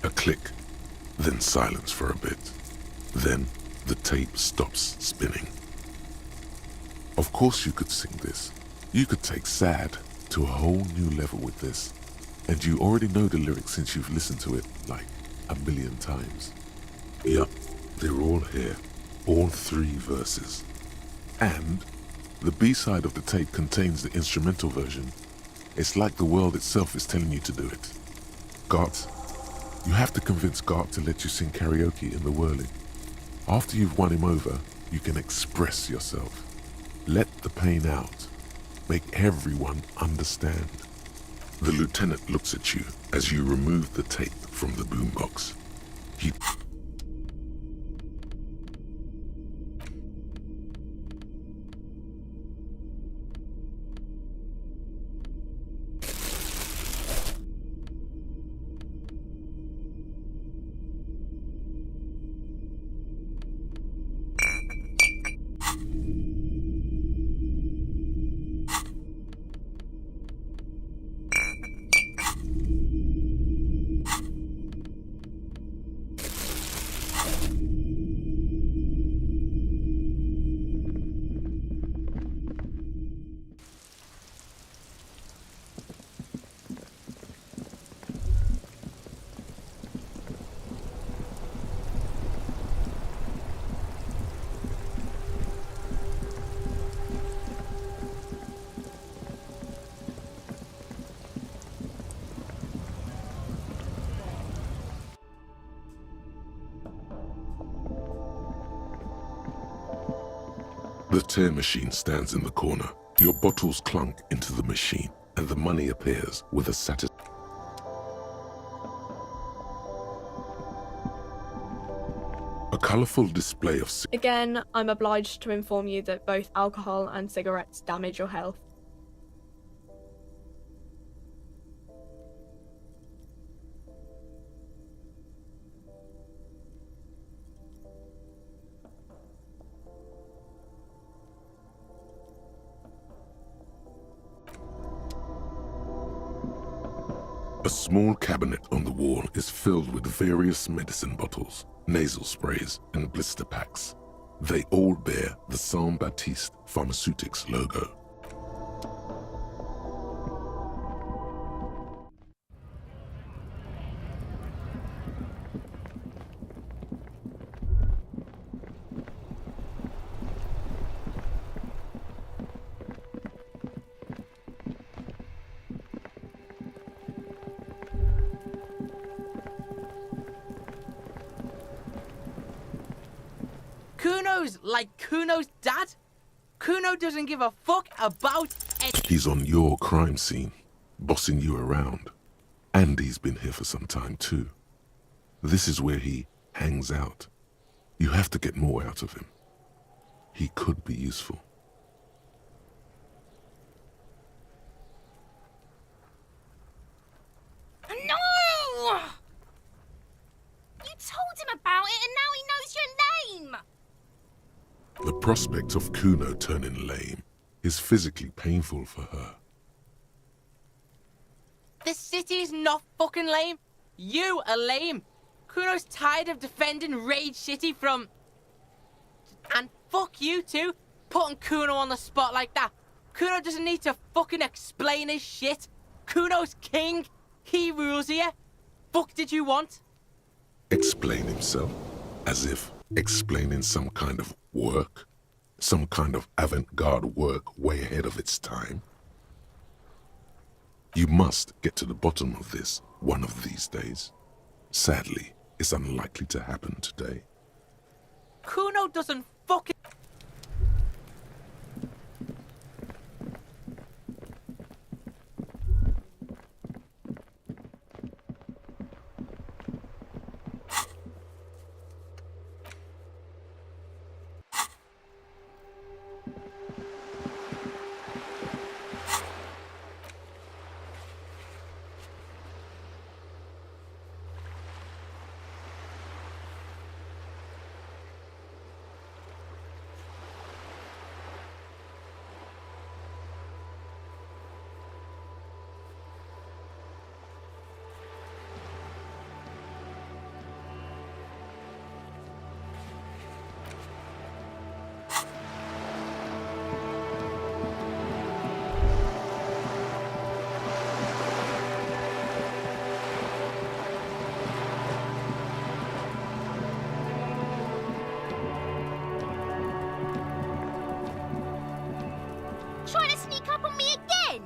A click, then silence for a bit. Then the tape stops spinning. Of course you could sing this. You could take sad to a whole new level with this. And you already know the lyrics since you've listened to it like a million times. Yup, they're all here. All 3 verses. And the B-side of the tape contains the instrumental version. It's like the world itself is telling you to do it. Gart, you have to convince Gart to let you sing karaoke in the whirling. After you've won him over, you can express yourself. Let the pain out. Make everyone understand. The lieutenant looks at you as you remove the tape from the boombox. He... The tear machine stands in the corner. Your bottles clunk into the machine, and the money appears with a colorful display of... Again, I'm obliged to inform you that both alcohol and cigarettes damage your health. A small cabinet on the wall is filled with various medicine bottles, nasal sprays, and blister packs. They all bear the Saint Baptiste Pharmaceutics logo. Kuno's like Kuno's dad? Kuno doesn't give a fuck about it. He's on your crime scene, bossing you around. And he's been here for some time too. This is where he hangs out. You have to get more out of him. He could be useful. No! You told him about it and now he knows your name! The prospect of Kuno turning lame is physically painful for her. The city's not fucking lame. You are lame. Kuno's tired of defending Rage City from... And fuck you too, putting Kuno on the spot like that. Kuno doesn't need to fucking explain his shit. Kuno's king. He rules here. Fuck did you want? Explain himself, as if explaining some kind of work, some kind of avant-garde work way ahead of its time. You must get to the bottom of this one of these days. Sadly, it's unlikely to happen today. Kuno doesn't fucking... Trying to sneak up on me again?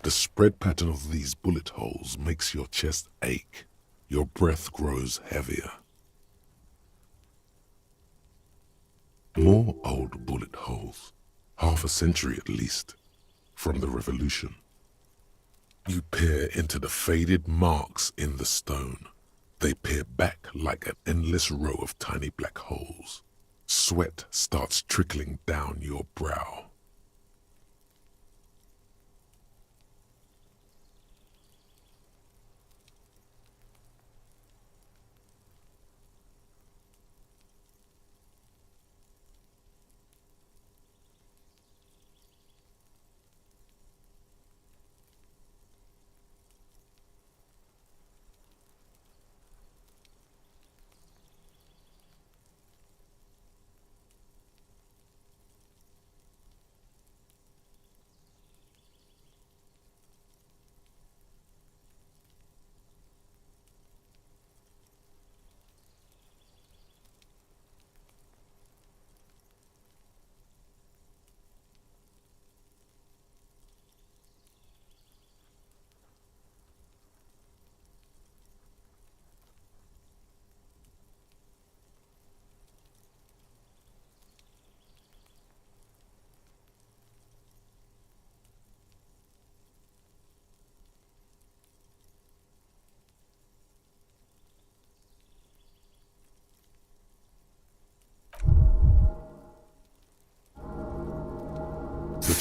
The spread pattern of these bullet holes makes your chest ache. Your breath grows heavier. More old bullet holes, half a century at least, from the revolution. You peer into the faded marks in the stone. They peer back like an endless row of tiny black holes. Sweat starts trickling down your brow.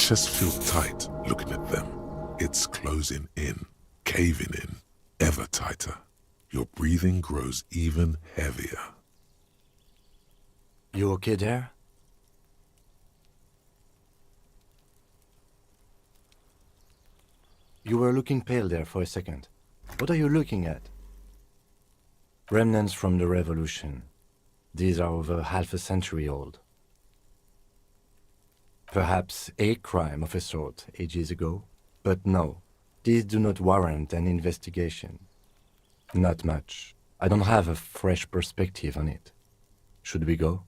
chest feels tight looking at them. It's closing in, caving in, ever tighter. Your breathing grows even heavier. You okay there? You were looking pale there for a second. What are you looking at? Remnants from the revolution. These are over half a century old. Perhaps a crime of a sort ages ago, but no, these do not warrant an investigation. Not much. I don't have a fresh perspective on it. Should we go?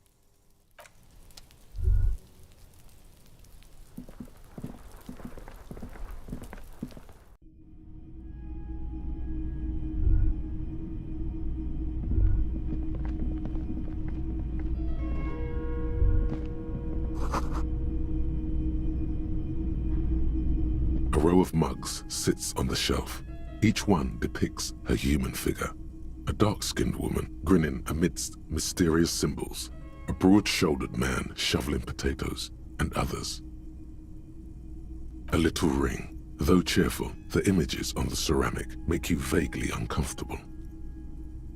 A row of mugs sits on the shelf. Each one depicts a human figure. A dark-skinned woman grinning amidst mysterious symbols. A broad-shouldered man shoveling potatoes, and others. A little ring. Though cheerful, the images on the ceramic make you vaguely uncomfortable.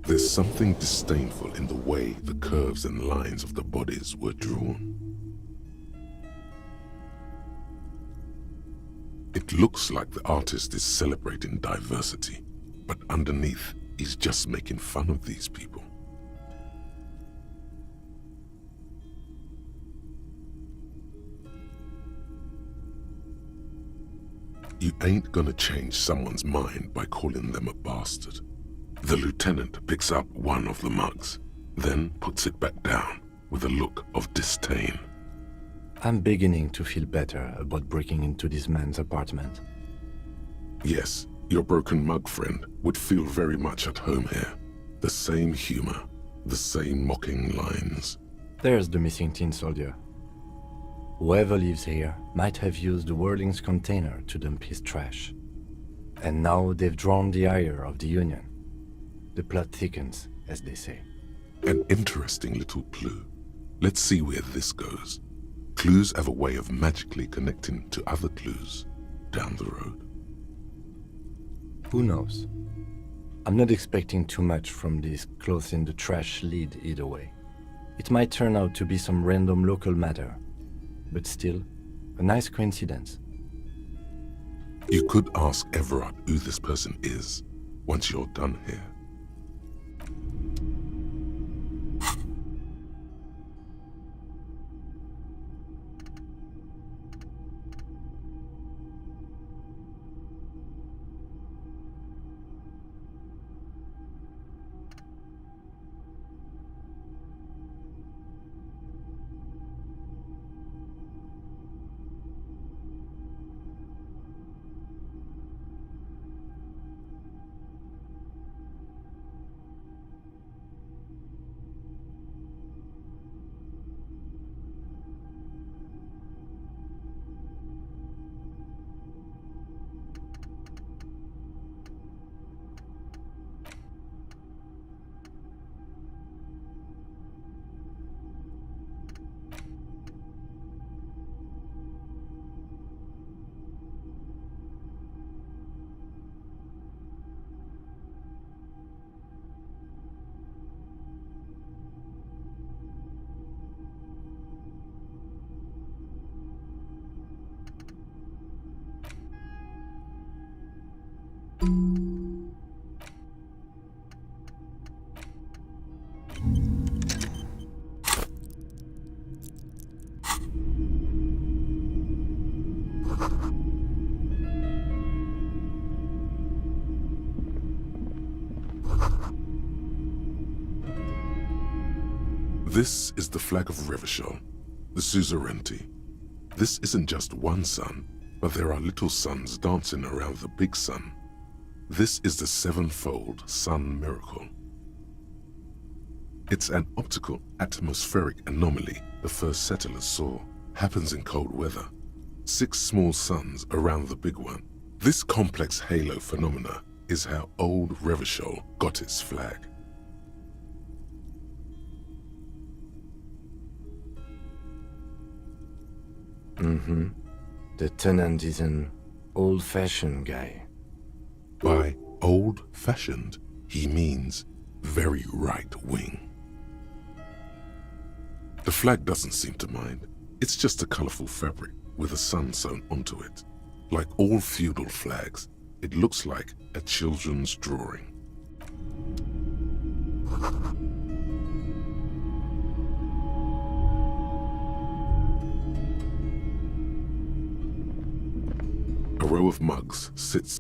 There's something disdainful in the way the curves and lines of the bodies were drawn. It looks like the artist is celebrating diversity, but underneath, he's just making fun of these people. You ain't gonna change someone's mind by calling them a bastard. The lieutenant picks up one of the mugs, then puts it back down with a look of disdain. I'm beginning to feel better about breaking into this man's apartment. Yes, your broken mug friend would feel very much at home here. The same humor, the same mocking lines. There's the missing tin soldier. Whoever lives here might have used the Whirling's container to dump his trash. And now they've drawn the ire of the Union. The plot thickens, as they say. An interesting little clue. Let's see where this goes. Clues have a way of magically connecting to other clues down the road. Who knows? I'm not expecting too much from this clothes in the trash lead either way. It might turn out to be some random local matter, but still, a nice coincidence. You could ask Everard who this person is once you're done here. This is the flag of Revachol, the suzerainty. This isn't just one sun, but there are little suns dancing around the big sun. This is the sevenfold sun miracle. It's an optical atmospheric anomaly the first settlers saw. Happens in cold weather. 6 small suns around the big one. This complex halo phenomena is how old Revachol got its flag. The tenant is an old-fashioned guy. By old-fashioned, he means very right-wing. The flag doesn't seem to mind. It's just a colourful fabric with a sun sewn onto it. Like all feudal flags, it looks like a children's drawing. A row of mugs sits.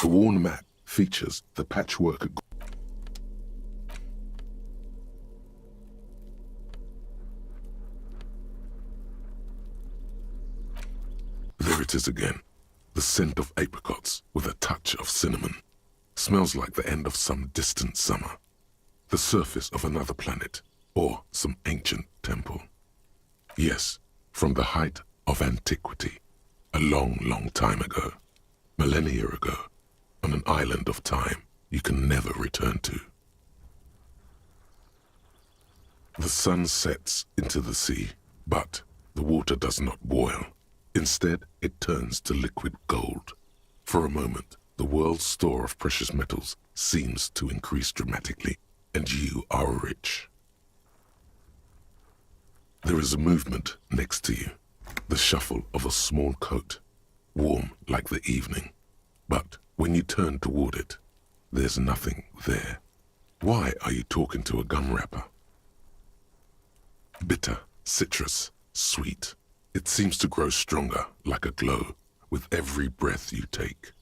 The worn map features the patchwork. There it is again, the scent of apricots with a touch of cinnamon. Smells like the end of some distant summer, the surface of another planet, or some ancient temple. Yes, from the height of antiquity, a long, long time ago, millennia ago, on an island of time you can never return to. The sun sets into the sea, but the water does not boil. Instead, it turns to liquid gold. For a moment, the world's store of precious metals seems to increase dramatically, and you are rich. There is a movement next to you, the shuffle of a small coat, warm like the evening. But when you turn toward it, there's nothing there. Why are you talking to a gum wrapper? Bitter, citrus, sweet. It seems to grow stronger, like a glow, with every breath you take.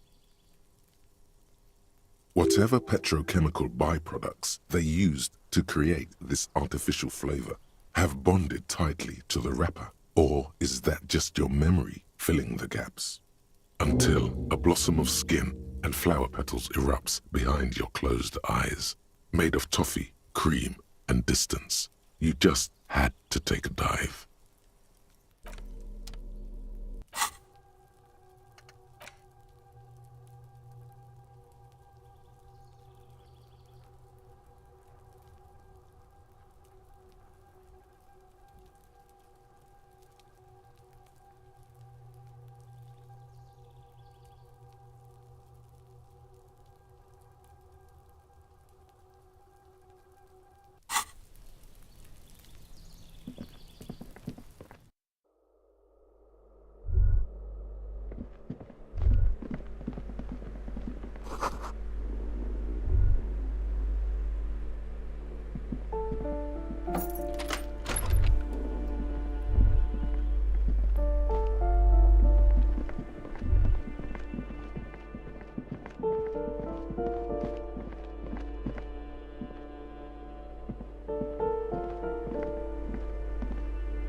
Whatever petrochemical byproducts they used to create this artificial flavor have bonded tightly to the wrapper, or is that just your memory filling the gaps? Until a blossom of skin and flower petals erupts behind your closed eyes, made of toffee, cream, and distance. You just had to take a dive.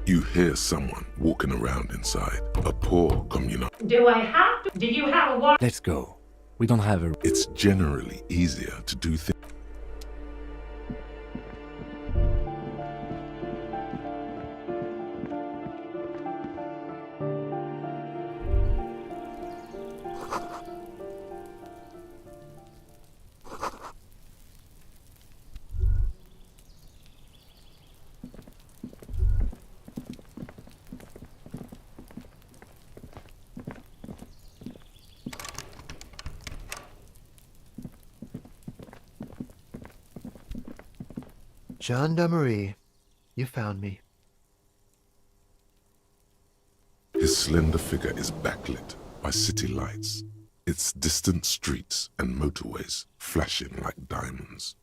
You hear someone walking around inside, a poor communal. Do I have to? Do you have a what? Let's go. We don't have a... It's generally easier to do things. Gendarmerie. You found me. His slender figure is backlit by city lights, its distant streets and motorways flashing like diamonds.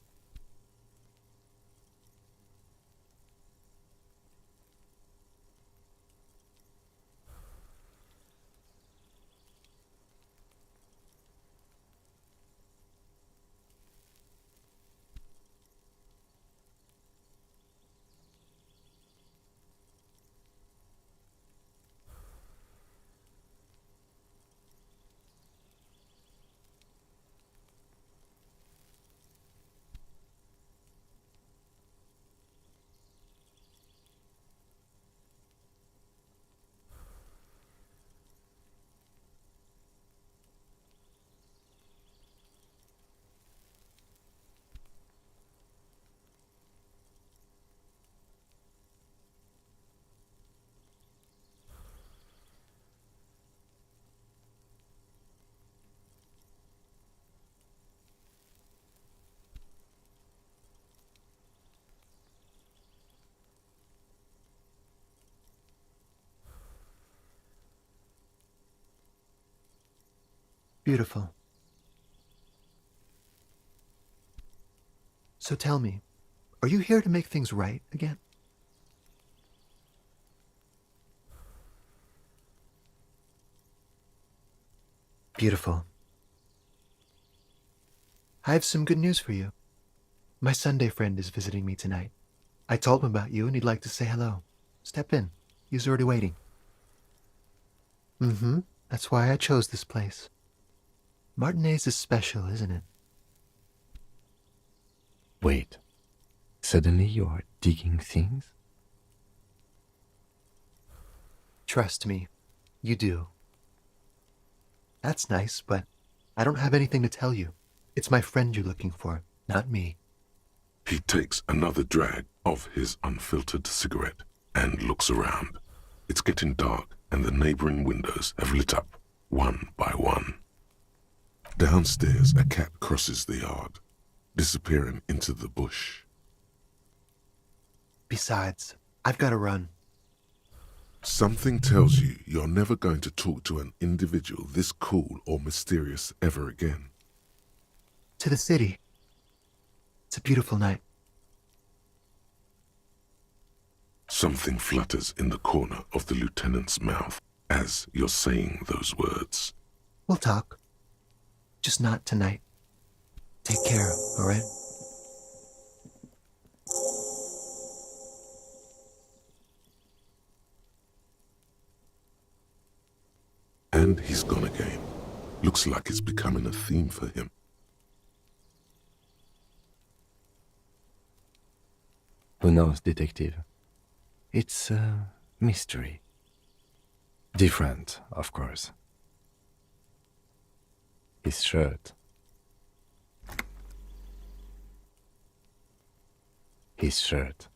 Beautiful. So tell me, are you here to make things right again? Beautiful. I have some good news for you. My Sunday friend is visiting me tonight. I told him about you and he'd like to say hello. Step in. He's already waiting. That's why I chose this place. Martinez is special, isn't it? Wait. Suddenly you are digging things? Trust me, you do. That's nice, but I don't have anything to tell you. It's my friend you're looking for, not me. He takes another drag of his unfiltered cigarette and looks around. It's getting dark and the neighboring windows have lit up, one by one. Downstairs, a cat crosses the yard, disappearing into the bush. Besides, I've got to run. Something tells you you're never going to talk to an individual this cool or mysterious ever again. To the city. It's a beautiful night. Something flutters in the corner of the lieutenant's mouth as you're saying those words. We'll talk. Just not tonight. Take care, all right? And he's gone again. Looks like it's becoming a theme for him. Who knows, detective? It's a mystery. Different, of course. His shirt. His shirt.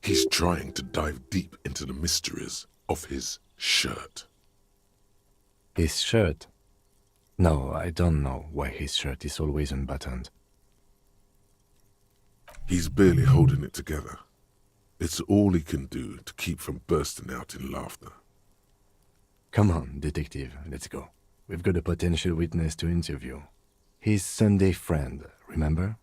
He's trying to dive deep into the mysteries of his shirt. His shirt? No, I don't know why his shirt is always unbuttoned. He's barely holding it together. It's all he can do to keep from bursting out in laughter. Come on, detective, let's go. We've got a potential witness to interview. His Sunday friend, remember?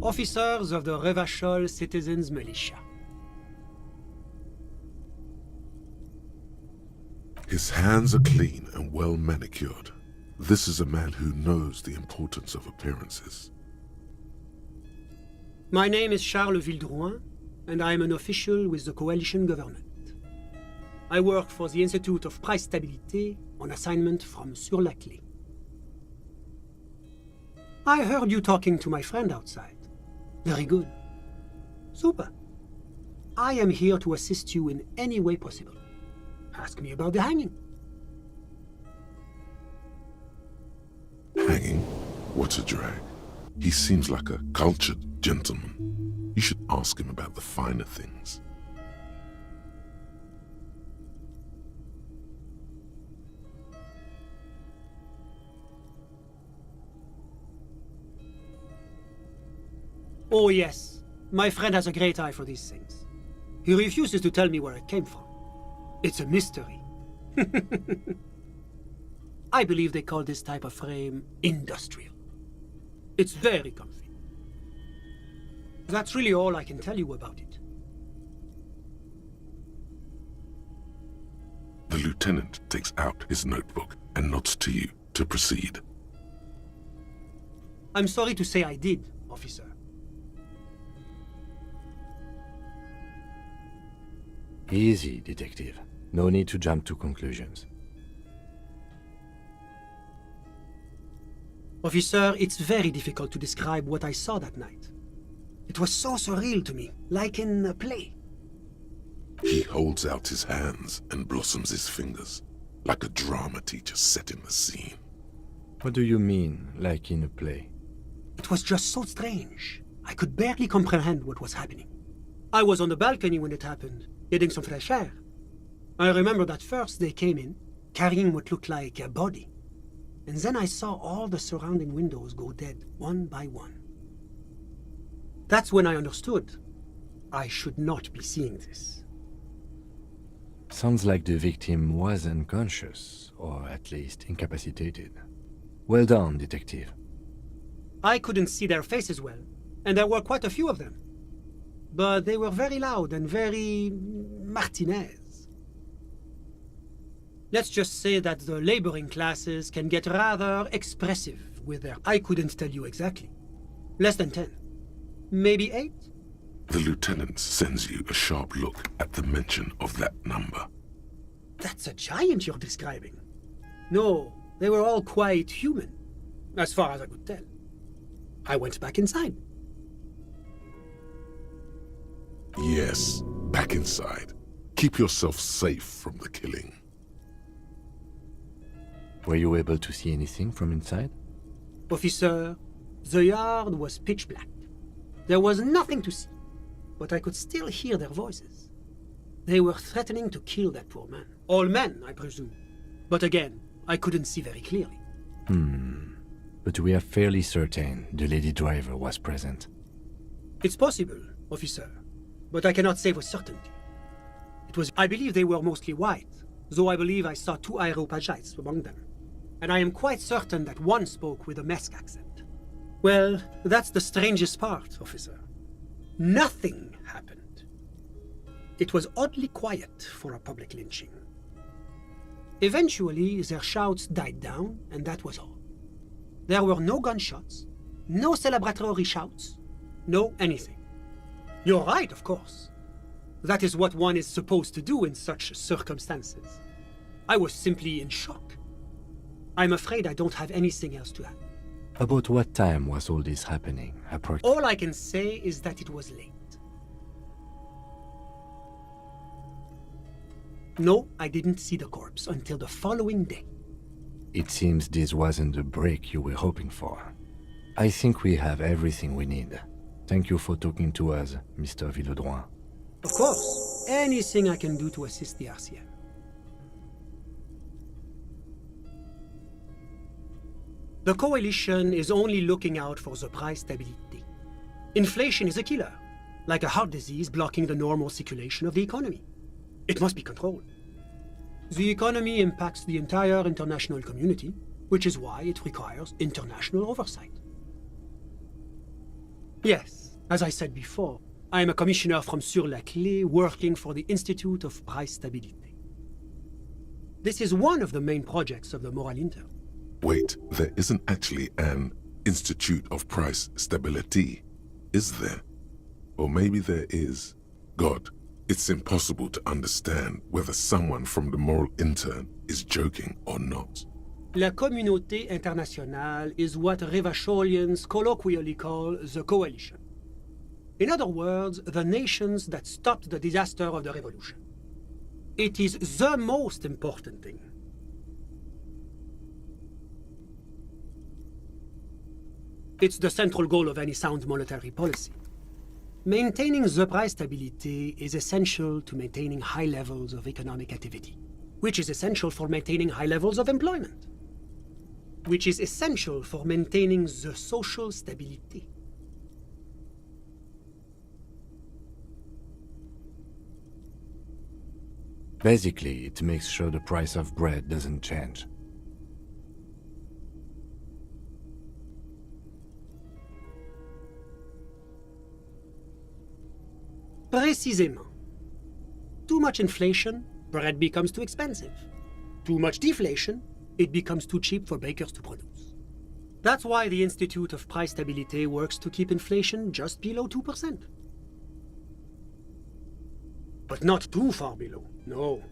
Officers of the Revachol Citizens Militia. His hands are clean and well manicured. This is a man who knows the importance of appearances. My name is Charles Vildrouin, and I am an official with the coalition government. I work for the Institute of Price Stabilité on assignment from Sur-la-Clé. I heard you talking to my friend outside. Very good. Super. I am here to assist you in any way possible. Ask me about the hanging. Hanging? What a drag. He seems like a cultured gentleman. You should ask him about the finer things. Oh yes, my friend has a great eye for these things. He refuses to tell me where it came from. It's a mystery. I believe they call this type of frame industrial. It's very comfy. That's really all I can tell you about it. The lieutenant takes out his notebook and nods to you to proceed. I'm sorry to say I did, officer. Easy, detective. No need to jump to conclusions. Officer, it's very difficult to describe what I saw that night. It was so surreal to me, like in a play. He holds out his hands and blossoms his fingers, like a drama teacher setting the scene. What do you mean, like in a play? It was just so strange. I could barely comprehend what was happening. I was on the balcony when it happened, getting some fresh air. I remember that first they came in, carrying what looked like a body. And then I saw all the surrounding windows go dead, one by one. That's when I understood. I should not be seeing this. Sounds like the victim was unconscious, or at least incapacitated. Well done, detective. I couldn't see their faces well, and there were quite a few of them. But they were very loud and very Martinez. Let's just say that the laboring classes can get rather expressive with their... I couldn't tell you exactly. Less than 10. Maybe 8? The lieutenant sends you a sharp look at the mention of that number. That's a giant you're describing. No, they were all quite human, as far as I could tell. I went back inside. Yes, back inside. Keep yourself safe from the killing. Were you able to see anything from inside? Officer, the yard was pitch black. There was nothing to see, but I could still hear their voices. They were threatening to kill that poor man. All men, I presume. But again, I couldn't see very clearly. But we are fairly certain the lady driver was present. It's possible, officer, but I cannot say with certainty. I believe they were mostly white, though I believe I saw 2 Areopagites among them. And I am quite certain that one spoke with a Mesk accent. Well, that's the strangest part, officer. Nothing happened. It was oddly quiet for a public lynching. Eventually, their shouts died down, and that was all. There were no gunshots, no celebratory shouts, no anything. You're right, of course. That is what one is supposed to do in such circumstances. I was simply in shock. I'm afraid I don't have anything else to add. About what time was all this happening? All I can say is that it was late. No, I didn't see the corpse until the following day. It seems this wasn't the break you were hoping for. I think we have everything we need. Thank you for talking to us, Mr. Villedroit. Of course, anything I can do to assist the RCM. The Coalition is only looking out for the price stability. Inflation is a killer, like a heart disease blocking the normal circulation of the economy. It must be controlled. The economy impacts the entire international community, which is why it requires international oversight. Yes, as I said before, I am a commissioner from Sur-la-Clé working for the Institute of Price Stability. This is one of the main projects of the Moral Intern. Wait, there isn't actually an Institute of Price Stability, is there? Or maybe there is. God, it's impossible to understand whether someone from the Moral Intern is joking or not. La Communauté Internationale is what Revacholians colloquially call the Coalition. In other words, the nations that stopped the disaster of the revolution. It is the most important thing. It's the central goal of any sound monetary policy. Maintaining the price stability is essential to maintaining high levels of economic activity, which is essential for maintaining high levels of employment, which is essential for maintaining the social stability. Basically, it makes sure the price of bread doesn't change. Précisément. Too much inflation, bread becomes too expensive. Too much deflation, it becomes too cheap for bakers to produce. That's why the Institute of Price Stability works to keep inflation just below 2%. But not too far below, no.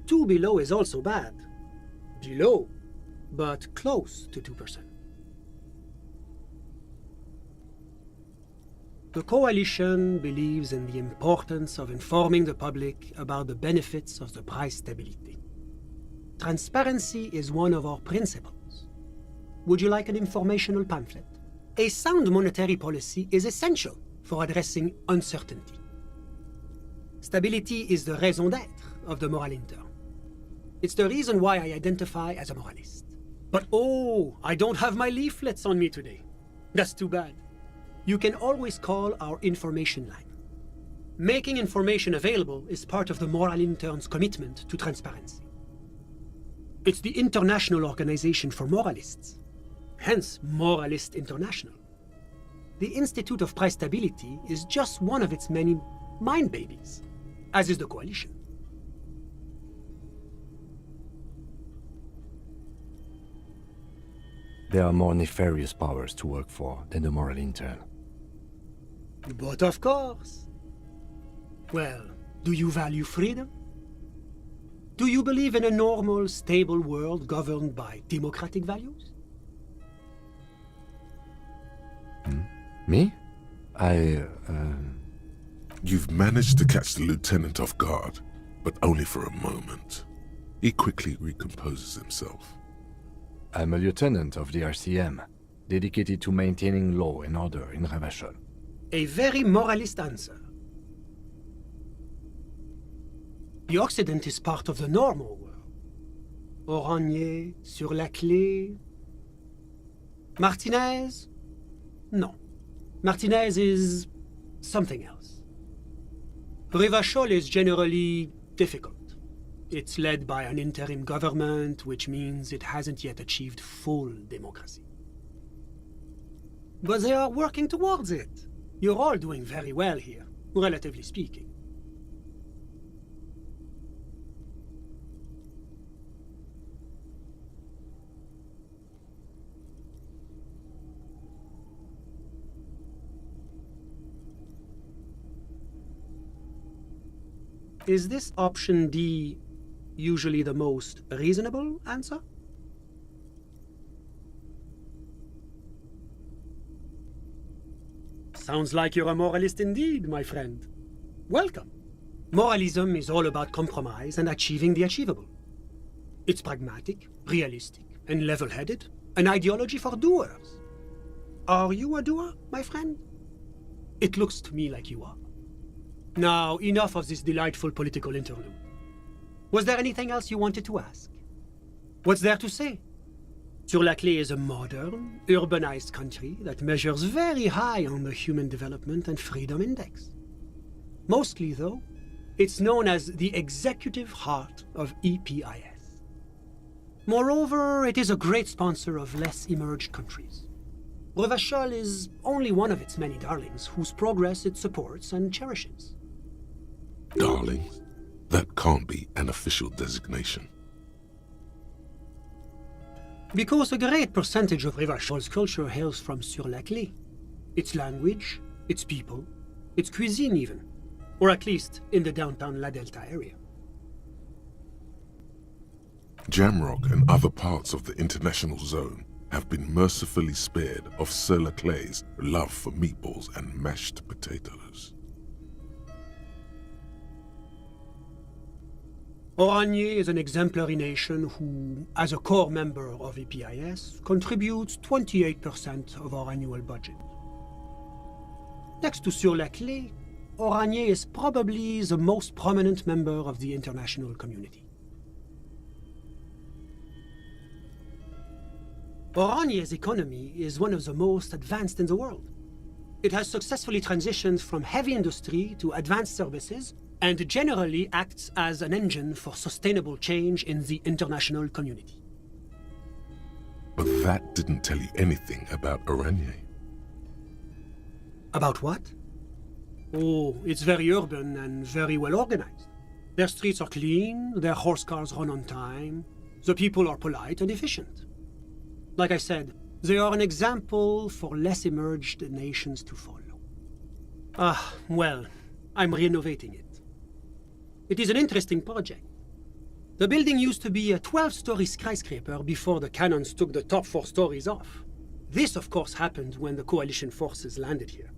Too below is also bad. Below, but close to 2%. The Coalition believes in the importance of informing the public about the benefits of the price stability. Transparency is one of our principles. Would you like an informational pamphlet? A sound monetary policy is essential for addressing uncertainty. Stability is the raison d'être of the Moral Intern. It's the reason why I identify as a moralist. But oh, I don't have my leaflets on me today. That's too bad. You can always call our information line. Making information available is part of the Moral Intern's commitment to transparency. It's the international organization for moralists, hence Moralist International. The Institute of Price Stability is just one of its many mind babies, as is the Coalition. There are more nefarious powers to work for than the Moral Intern. But of course. Well, do you value freedom? Do you believe in a normal, stable world governed by democratic values? Me? You've managed to catch the lieutenant off guard, but only for a moment. He quickly recomposes himself. I'm a lieutenant of the RCM, dedicated to maintaining law and order in Ravachol. A very moralist answer. The Occident is part of the normal world. Oranje, Sur-la-Clé. Martinez? No. Martinez is something else. Revachol is generally difficult. It's led by an interim government, which means it hasn't yet achieved full democracy. But they are working towards it. You're all doing very well here, relatively speaking. Is this option D usually the most reasonable answer? Sounds like you're a moralist indeed, my friend. Welcome. Moralism is all about compromise and achieving the achievable. It's pragmatic, realistic, and level-headed, an ideology for doers. Are you a doer, my friend? It looks to me like you are. Now, enough of this delightful political interlude. Was there anything else you wanted to ask? What's there to say? Sur-la-Clé is a modern, urbanized country that measures very high on the Human Development and Freedom Index. Mostly, though, it's known as the executive heart of EPIS. Moreover, it is a great sponsor of less emerged countries. Revachol is only one of its many darlings whose progress it supports and cherishes. Darlings? That can't be an official designation. Because a great percentage of Revachol's culture hails from Sur-la-Clé. Its language, its people, its cuisine even. Or at least in the downtown La Delta area. Jamrock and other parts of the international zone have been mercifully spared of Sur-la-Clé's love for meatballs and mashed potatoes. Oranje is an exemplary nation who, as a core member of EPIS, contributes 28% of our annual budget. Next to Sur-la-Clé, Oranje is probably the most prominent member of the international community. Oranje's economy is one of the most advanced in the world. It has successfully transitioned from heavy industry to advanced services and generally acts as an engine for sustainable change in the international community. But that didn't tell you anything about Oranje. About what? Oh, it's very urban and very well organized. Their streets are clean, their horse cars run on time, the people are polite and efficient. Like I said, they are an example for less emerged nations to follow. Ah, well, I'm renovating it. It is an interesting project. The building used to be a 12-story skyscraper before the cannons took the top 4 stories off. This, of course, happened when the coalition forces landed here.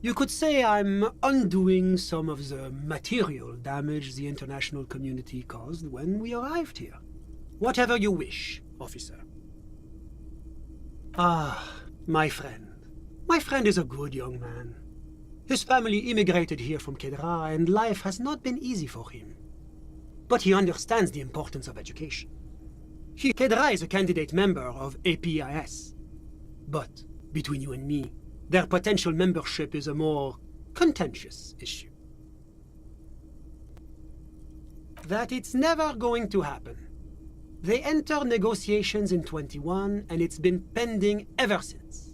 You could say I'm undoing some of the material damage the international community caused when we arrived here. Whatever you wish, officer. Ah, my friend. My friend is a good young man. His family immigrated here from Kedra, and life has not been easy for him. But he understands the importance of education. Kedra is a candidate member of APIS. But, between you and me, their potential membership is a more contentious issue. That it's never going to happen. They entered negotiations in 21, and it's been pending ever since.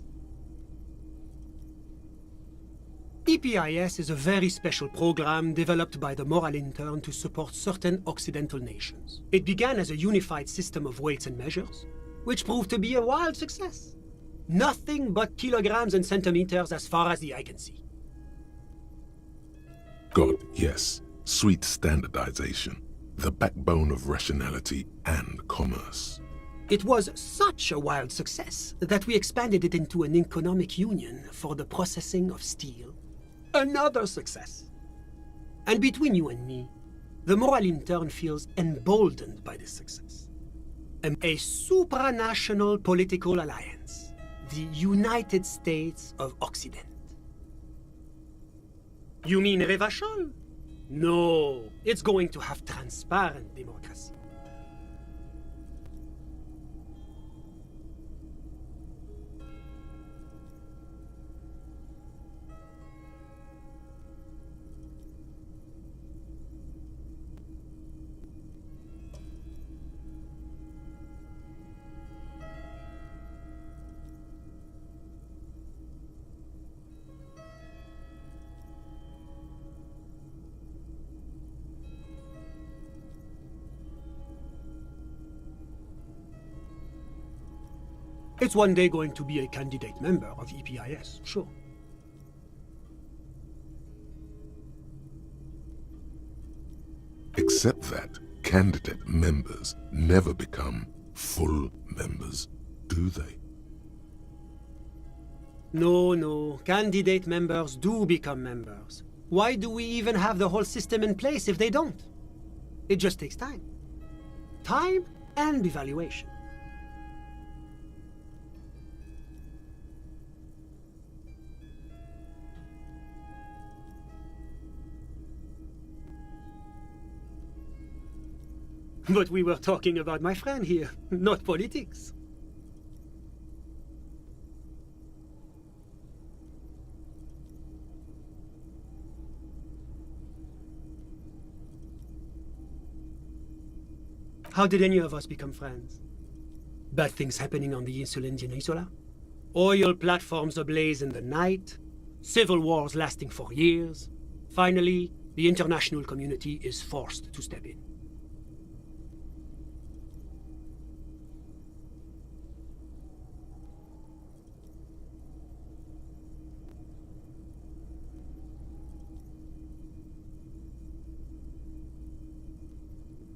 EPIS is a very special program developed by the Moral Intern to support certain Occidental nations. It began as a unified system of weights and measures, which proved to be a wild success. Nothing but kilograms and centimeters as far as the eye can see. God, yes. Sweet standardization. The backbone of rationality and commerce. It was such a wild success that we expanded it into an economic union for the processing of steel. Another success. And between you and me, the Moral Intern feels emboldened by this success. A supranational political alliance. The United States of Occident. You mean Revachol? No, it's going to have transparent democracy. It's one day going to be a candidate member of EPIS, sure. except that candidate members never become full members, do they? No. Candidate members do become members. Why do we even have the whole system in place if they don't? It just takes time. Time and evaluation. But we were talking about my friend here, not politics. How did any of us become friends? Bad things happening on the Insulindian Peninsula? Oil platforms ablaze in the night? Civil wars lasting for years? Finally, the international community is forced to step in.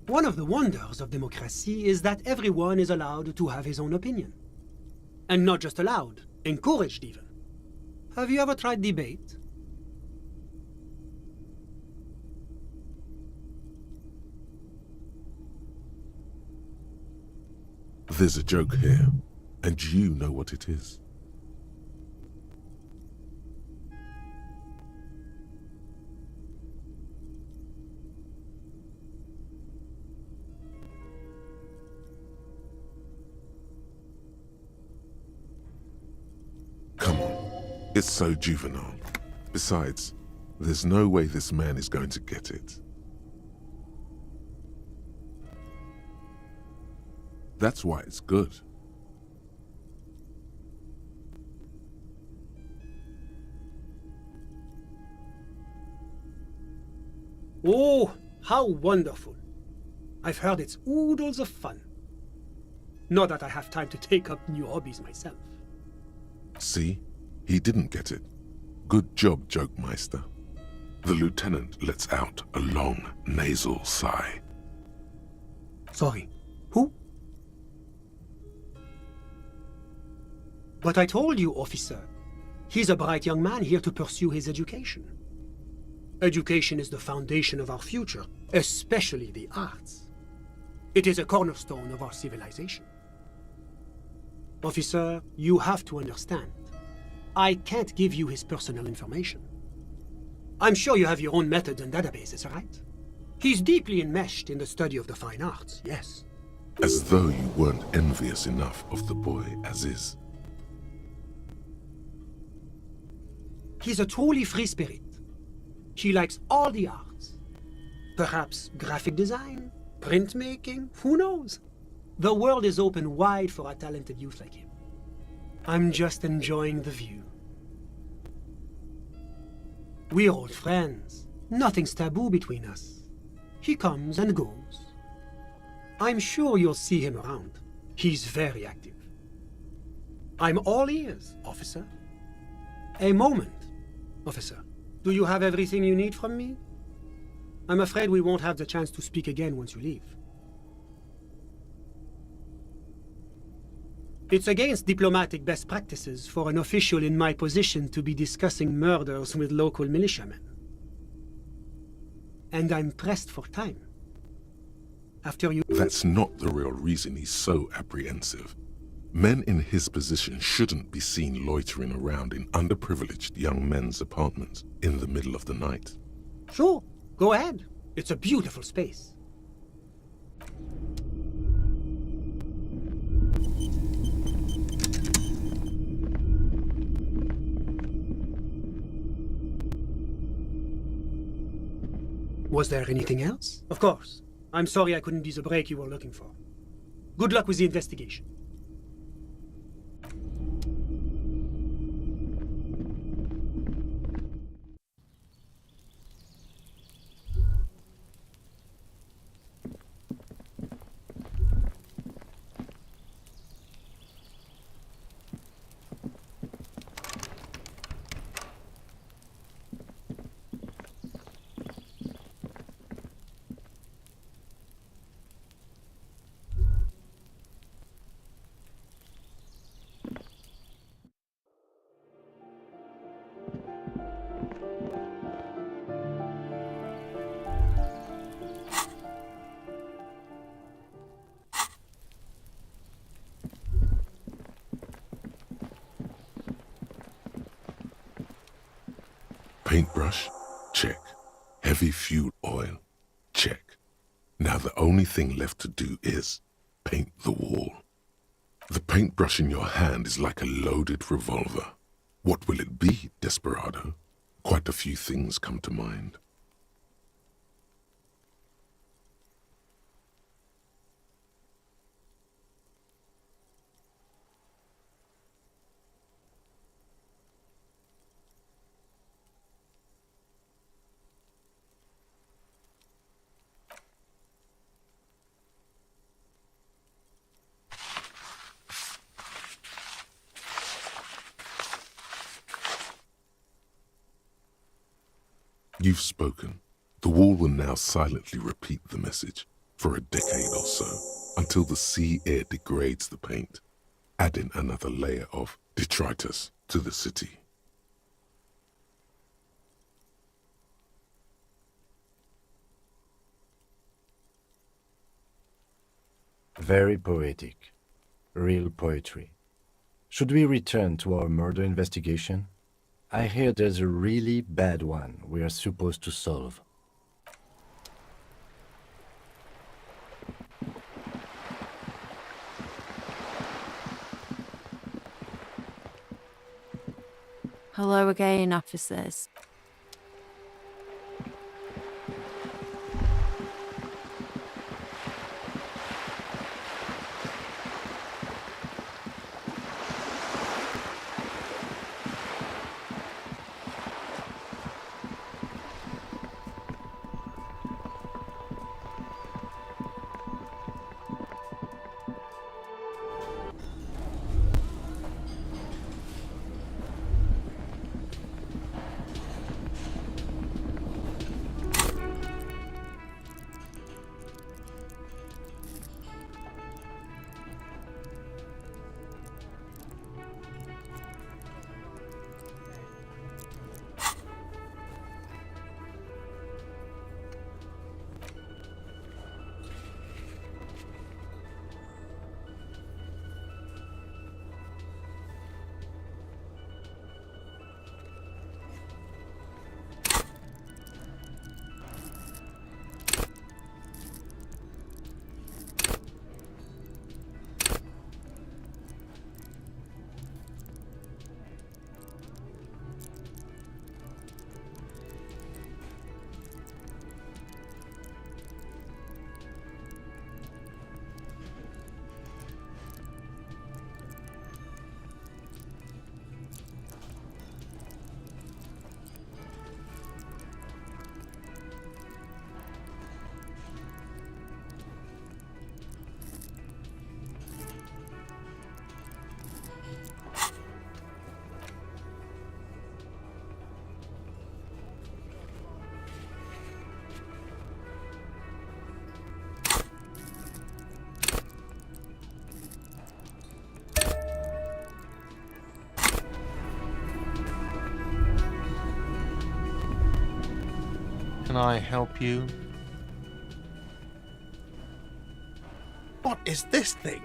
One of the wonders of democracy is that everyone is allowed to have his own opinion. And not just allowed, encouraged even. Have you ever tried debate? There's a joke here, and you know what it is. Come on, it's so juvenile. Besides, there's no way this man is going to get it. That's why it's good. Oh, how wonderful. I've heard it's oodles of fun. Not that I have time to take up new hobbies myself. See? He didn't get it. Good job, Jokemeister. The lieutenant lets out a long, nasal sigh. Sorry, who? But I told you, officer. He's a bright young man here to pursue his education. Education is the foundation of our future, especially the arts. It is a cornerstone of our civilization. Officer, you have to understand. I can't give you his personal information. I'm sure you have your own methods and databases, right? He's deeply enmeshed in the study of the fine arts, yes. As though you weren't envious enough of the boy as is. He's a truly free spirit. He likes all the arts. Perhaps graphic design, printmaking, who knows? The world is open wide for a talented youth like him. I'm just enjoying the view. We're old friends. Nothing's taboo between us. He comes and goes. I'm sure you'll see him around. He's very active. I'm all ears, officer. A moment, officer. Do you have everything you need from me? I'm afraid we won't have the chance to speak again once you leave. It's against diplomatic best practices for an official in my position to be discussing murders with local militiamen. And I'm pressed for time. After you... That's not the real reason he's so apprehensive. Men in his position shouldn't be seen loitering around in underprivileged young men's apartments in the middle of the night. Sure, go ahead. It's a beautiful space. Was there anything else? Of course. I'm sorry I couldn't be the break you were looking for. Good luck with the investigation. Paintbrush? Check. Heavy fuel oil? Check. Now the only thing left to do is paint the wall. The paintbrush in your hand is like a loaded revolver. What will it be, Desperado? Quite a few things come to mind. You've spoken. The wall will now silently repeat the message for a decade or so, until the sea air degrades the paint, adding another layer of detritus to the city. Very poetic. Real poetry. Should we return to our murder investigation? I hear there's a really bad one we are supposed to solve. Hello again, officers. Can I help you? What is this thing?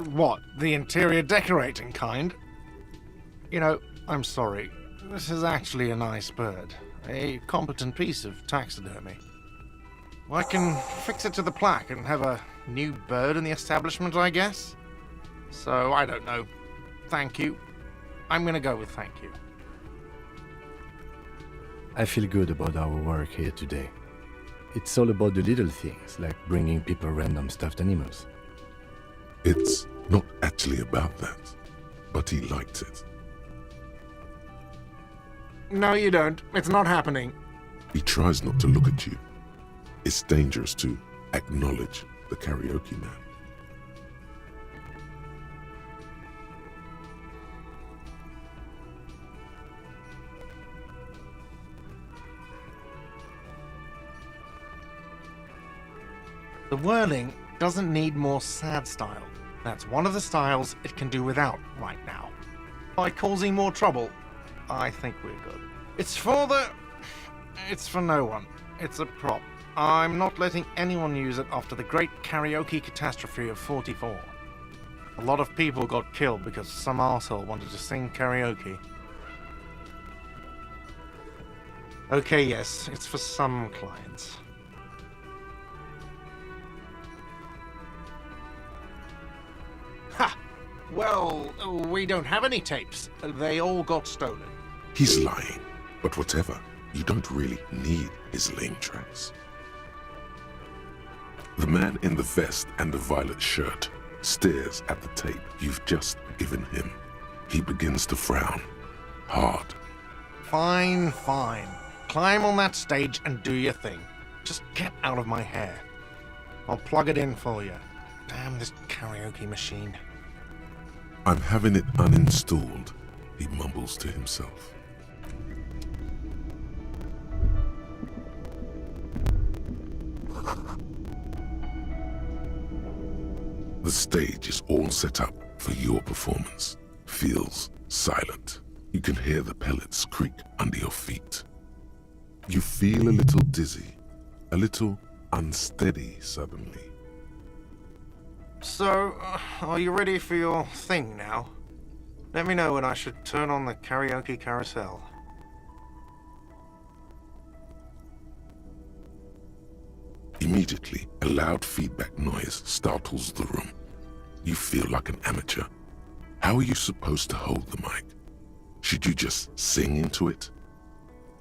What, the interior decorating kind? You know, I'm sorry. This is actually a nice bird. A competent piece of taxidermy. I can fix it to the plaque and have a new bird in the establishment, I guess? So, I don't know. Thank you. I'm gonna go with thank you. I feel good about our work here today. It's all about the little things, like bringing people random stuffed animals. It's not actually about that, but he liked it. No, you don't. It's not happening. He tries not to look at you. It's dangerous to acknowledge the karaoke man. The whirling doesn't need more sad style. That's one of the styles it can do without right now. by causing more trouble. I think we're good. It's for no one. It's a prop. I'm not letting anyone use it after the great karaoke catastrophe of '44. A lot of people got killed because some arsehole wanted to sing karaoke. Okay, yes, it's for some clients. Ha! Well, we don't have any tapes. They all got stolen. He's lying, but whatever, you don't really need his lame tracks. The man in the vest and the violet shirt stares at the tape you've just given him. He begins to frown. Hard. Fine, fine. Climb on that stage and do your thing. Just get out of my hair. I'll plug it in for you. Damn this karaoke machine. I'm having it uninstalled, he mumbles to himself. The stage is all set up for your performance. Feels silent. You can hear the pellets creak under your feet. You feel a little dizzy, a little unsteady suddenly. So, are you ready for your thing now? Let me know when I should turn on the karaoke carousel. Immediately, a loud feedback noise startles the room. You feel like an amateur. How are you supposed to hold the mic? Should you just sing into it?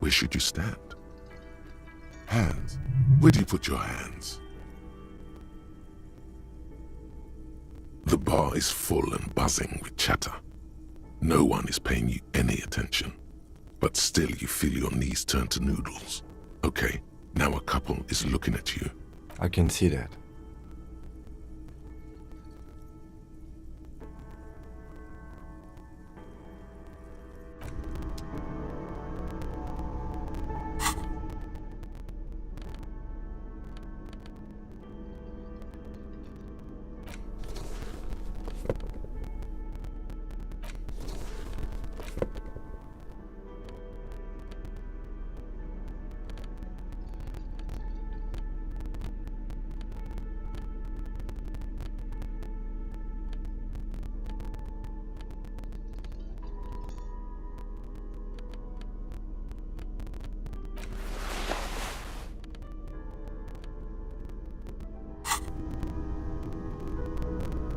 Where should you stand? Hands. Where do you put your hands? The bar is full and buzzing with chatter. No one is paying you any attention. But still you feel your knees turn to noodles. Okay, now a couple is looking at you. I can see that.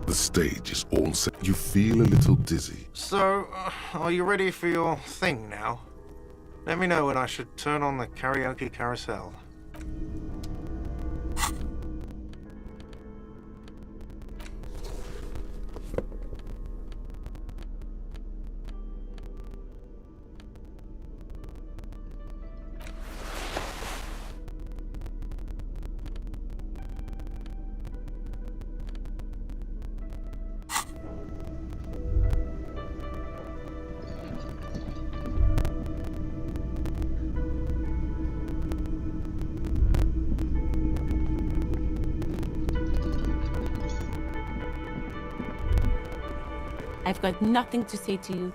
The stage is all set. You feel a little dizzy. So, are you ready for your thing now? Let me know when I should turn on the karaoke carousel. I've got nothing to say to you.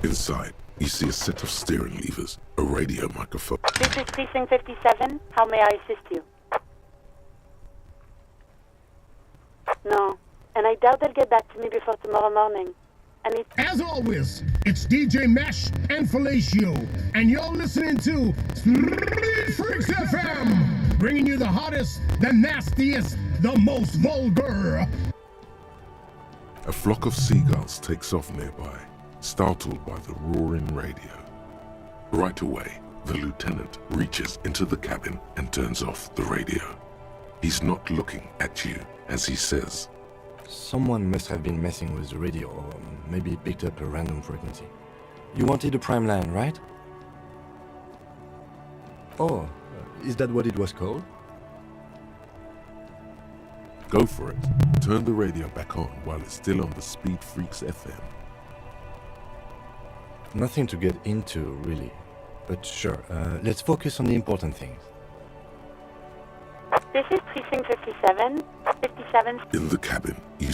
Inside, you see a set of steering levers, a radio microphone. This is Precinct 57. How may I assist you? No, and I doubt they'll get back to me before tomorrow morning. As always, it's DJ Mesh and Fellatio, and you're listening to Street Freaks FM, bringing you the hottest, the nastiest, the most vulgar. A flock of seagulls takes off nearby, startled by the roaring radio. Right away, The lieutenant reaches into the cabin and turns off the radio. He's not looking at you as he says, Someone must have been messing with the radio, or maybe picked up a random frequency. You wanted a prime line, right? Oh, is that what it was called? Go for it. Turn the radio back on while it's still on the Speed Freaks FM. Nothing to get into, really. But sure, let's focus on the important things. This is Precinct 57. 57. In the cabin, you...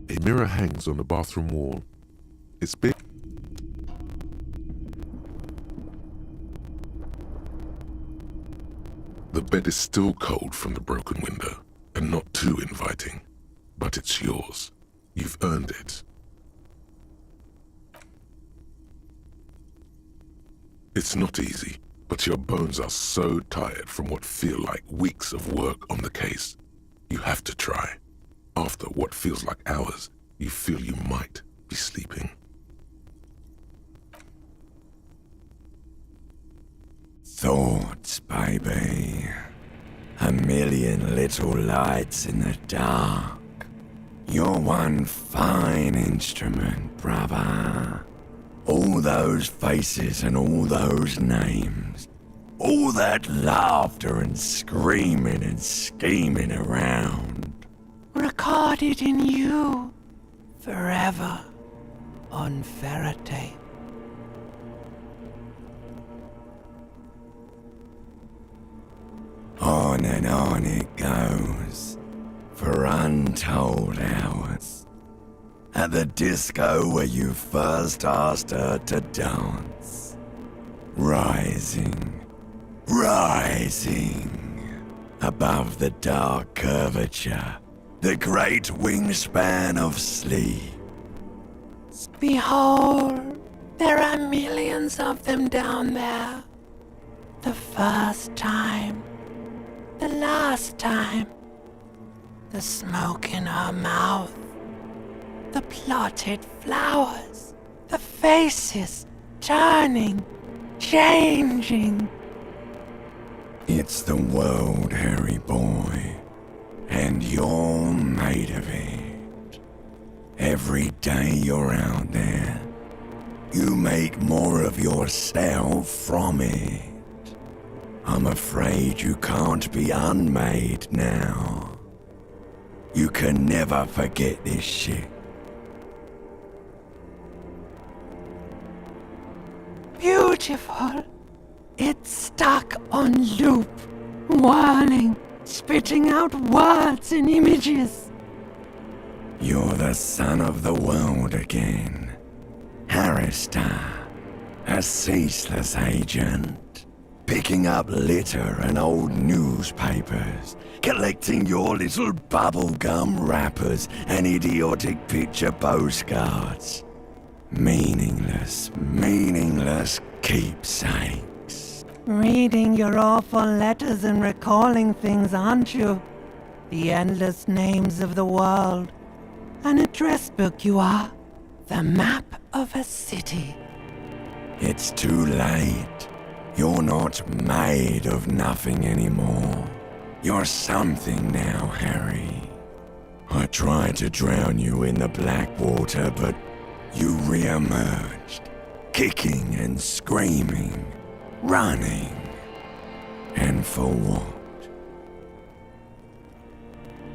A mirror hangs on the bathroom wall. It's big. The bed is still cold from the broken window, and not too inviting. But it's yours. You've earned it. It's not easy, but your bones are so tired from what feel like weeks of work on the case. You have to try. After what feels like hours, you feel you might be sleeping. Thoughts, baby. A million little lights in the dark. You're one fine instrument, brother. All those faces and all those names. All that laughter and screaming and scheming around. Recorded in you. Forever. On Faraday. On and on it goes. For untold hours. At the disco where you first asked her to dance. Rising. Rising. Above the dark curvature. The great wingspan of sleep. Behold, there are millions of them down there. The first time. The last time. The smoke in her mouth. The plotted flowers. The faces turning, changing. It's the world, Harry boy. And you're made of it. Every day you're out there, you make more of yourself from it. I'm afraid you can't be unmade now. You can never forget this shit. Beautiful. It's stuck on loop, whirling, spitting out words and images. You're the son of the world again. Harrister, a ceaseless agent. Picking up litter and old newspapers. Collecting your little bubblegum wrappers and idiotic picture postcards. Meaningless, meaningless keepsakes. Reading your awful letters and recalling things, aren't you? The endless names of the world. An address book you are. The map of a city. It's too late. You're not made of nothing anymore. You're something now, Harry. I tried to drown you in the black water, but you re-emerged, kicking and screaming, Running. And for what?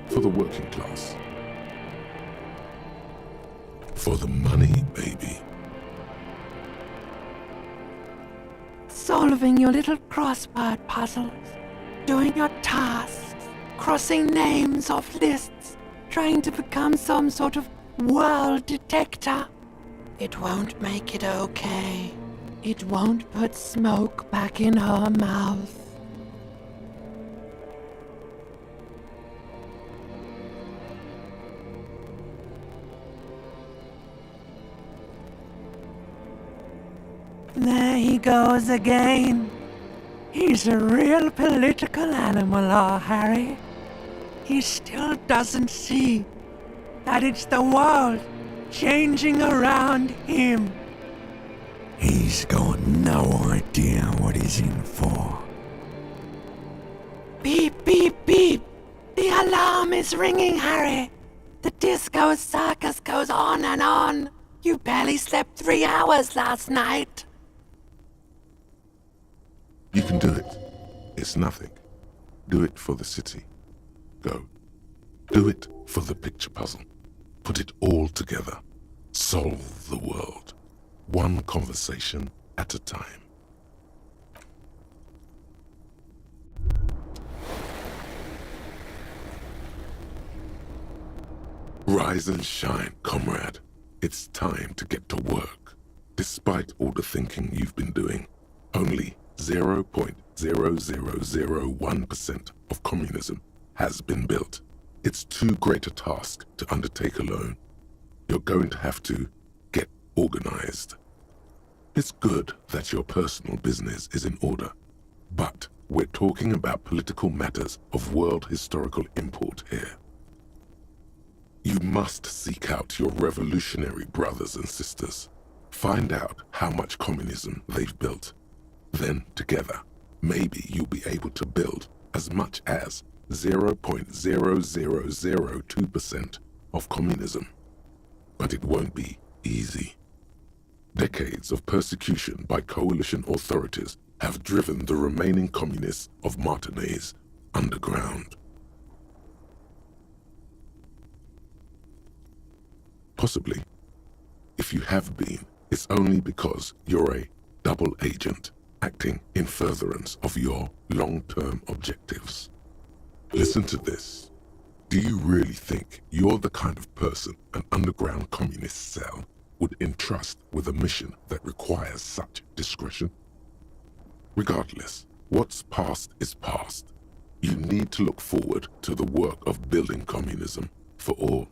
For the working class. For the money, baby. Solving your little crossword puzzles, doing your tasks, crossing names off lists, trying to become some sort of world detector. It won't make it okay. It won't put smoke back in her mouth. There he goes again. He's a real political animal, our Harry. He still doesn't see that it's the world changing around him. He's got no idea what he's in for. Beep, beep, beep. The alarm is ringing, Harry. The disco circus goes on and on. You barely slept 3 hours last night. You can do it. It's nothing. Do it for the city. Go. Do it for the picture puzzle. Put it all together. Solve the world. One conversation at a time. Rise and shine, comrade. It's time to get to work. Despite all the thinking you've been doing, only 0.0001% of communism has been built. It's too great a task to undertake alone. You're going to have to get organized. It's good that your personal business is in order, but we're talking about political matters of world historical import here. You must seek out your revolutionary brothers and sisters. Find out how much communism they've built. Then, together, maybe you'll be able to build as much as 0.0002% of communism. But it won't be easy. Decades of persecution by coalition authorities have driven the remaining communists of Martinaise underground. Possibly, if you have been, it's only because you're a double agent acting in furtherance of your long-term objectives. Listen to this. Do you really think you're the kind of person an underground communist cell would entrust with a mission that requires such discretion? Regardless, what's past is past. You need to look forward to the work of building communism for all.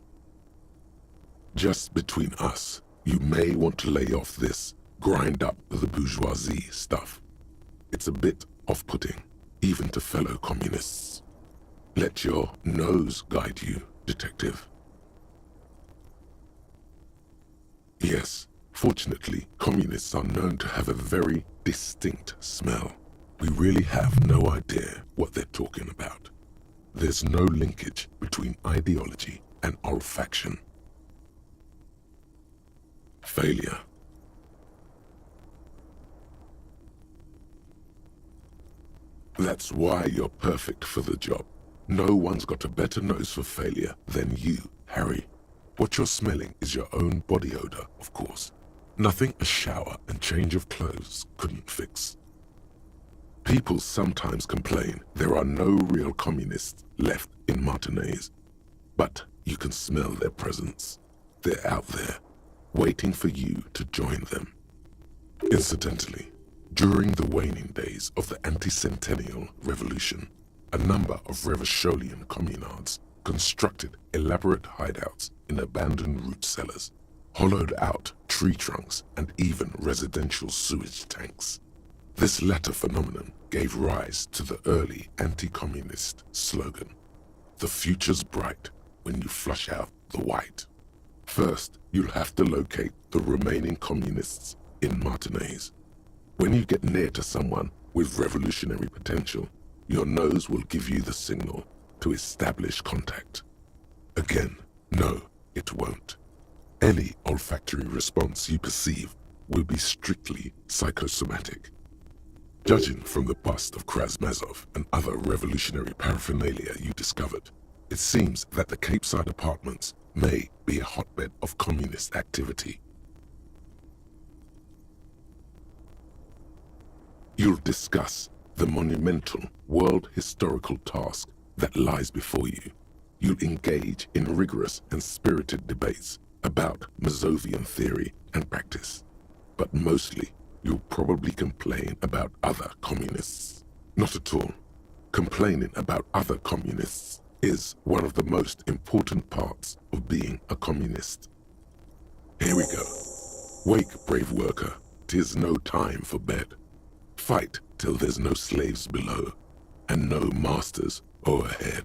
Just between us, you may want to lay off this grind up the bourgeoisie stuff. It's a bit off-putting, even to fellow communists. Let your nose guide you, detective. Yes, fortunately, communists are known to have a very distinct smell. We really have no idea what they're talking about. There's no linkage between ideology and olfaction. Failure. That's why you're perfect for the job. No one's got a better nose for failure than you, Harry. What you're smelling is your own body odor, of course. Nothing a shower and change of clothes couldn't fix. People sometimes complain there are no real communists left in Martinaise, but you can smell their presence. They're out there, waiting for you to join them. Incidentally, during the waning days of the anti-centennial revolution, a number of Revacholian communards constructed elaborate hideouts in abandoned root cellars, hollowed out tree trunks, and even residential sewage tanks. This latter phenomenon gave rise to the early anti-communist slogan, "The future's bright when you flush out the white." First, you'll have to locate the remaining communists in Martinaise. When you get near to someone with revolutionary potential, your nose will give you the signal to establish contact. Again, no, it won't. Any olfactory response you perceive will be strictly psychosomatic. Judging from the bust of Krasmazov and other revolutionary paraphernalia you discovered, it seems that the Cape Side apartments may be a hotbed of communist activity. You'll discuss the monumental world historical task that lies before you. You'll engage in rigorous and spirited debates about Mazovian theory and practice. But mostly, you'll probably complain about other communists. Not at all. Complaining about other communists is one of the most important parts of being a communist. Here we go. Wake, brave worker. 'Tis no time for bed. Fight till there's no slaves below, and no masters o'erhead.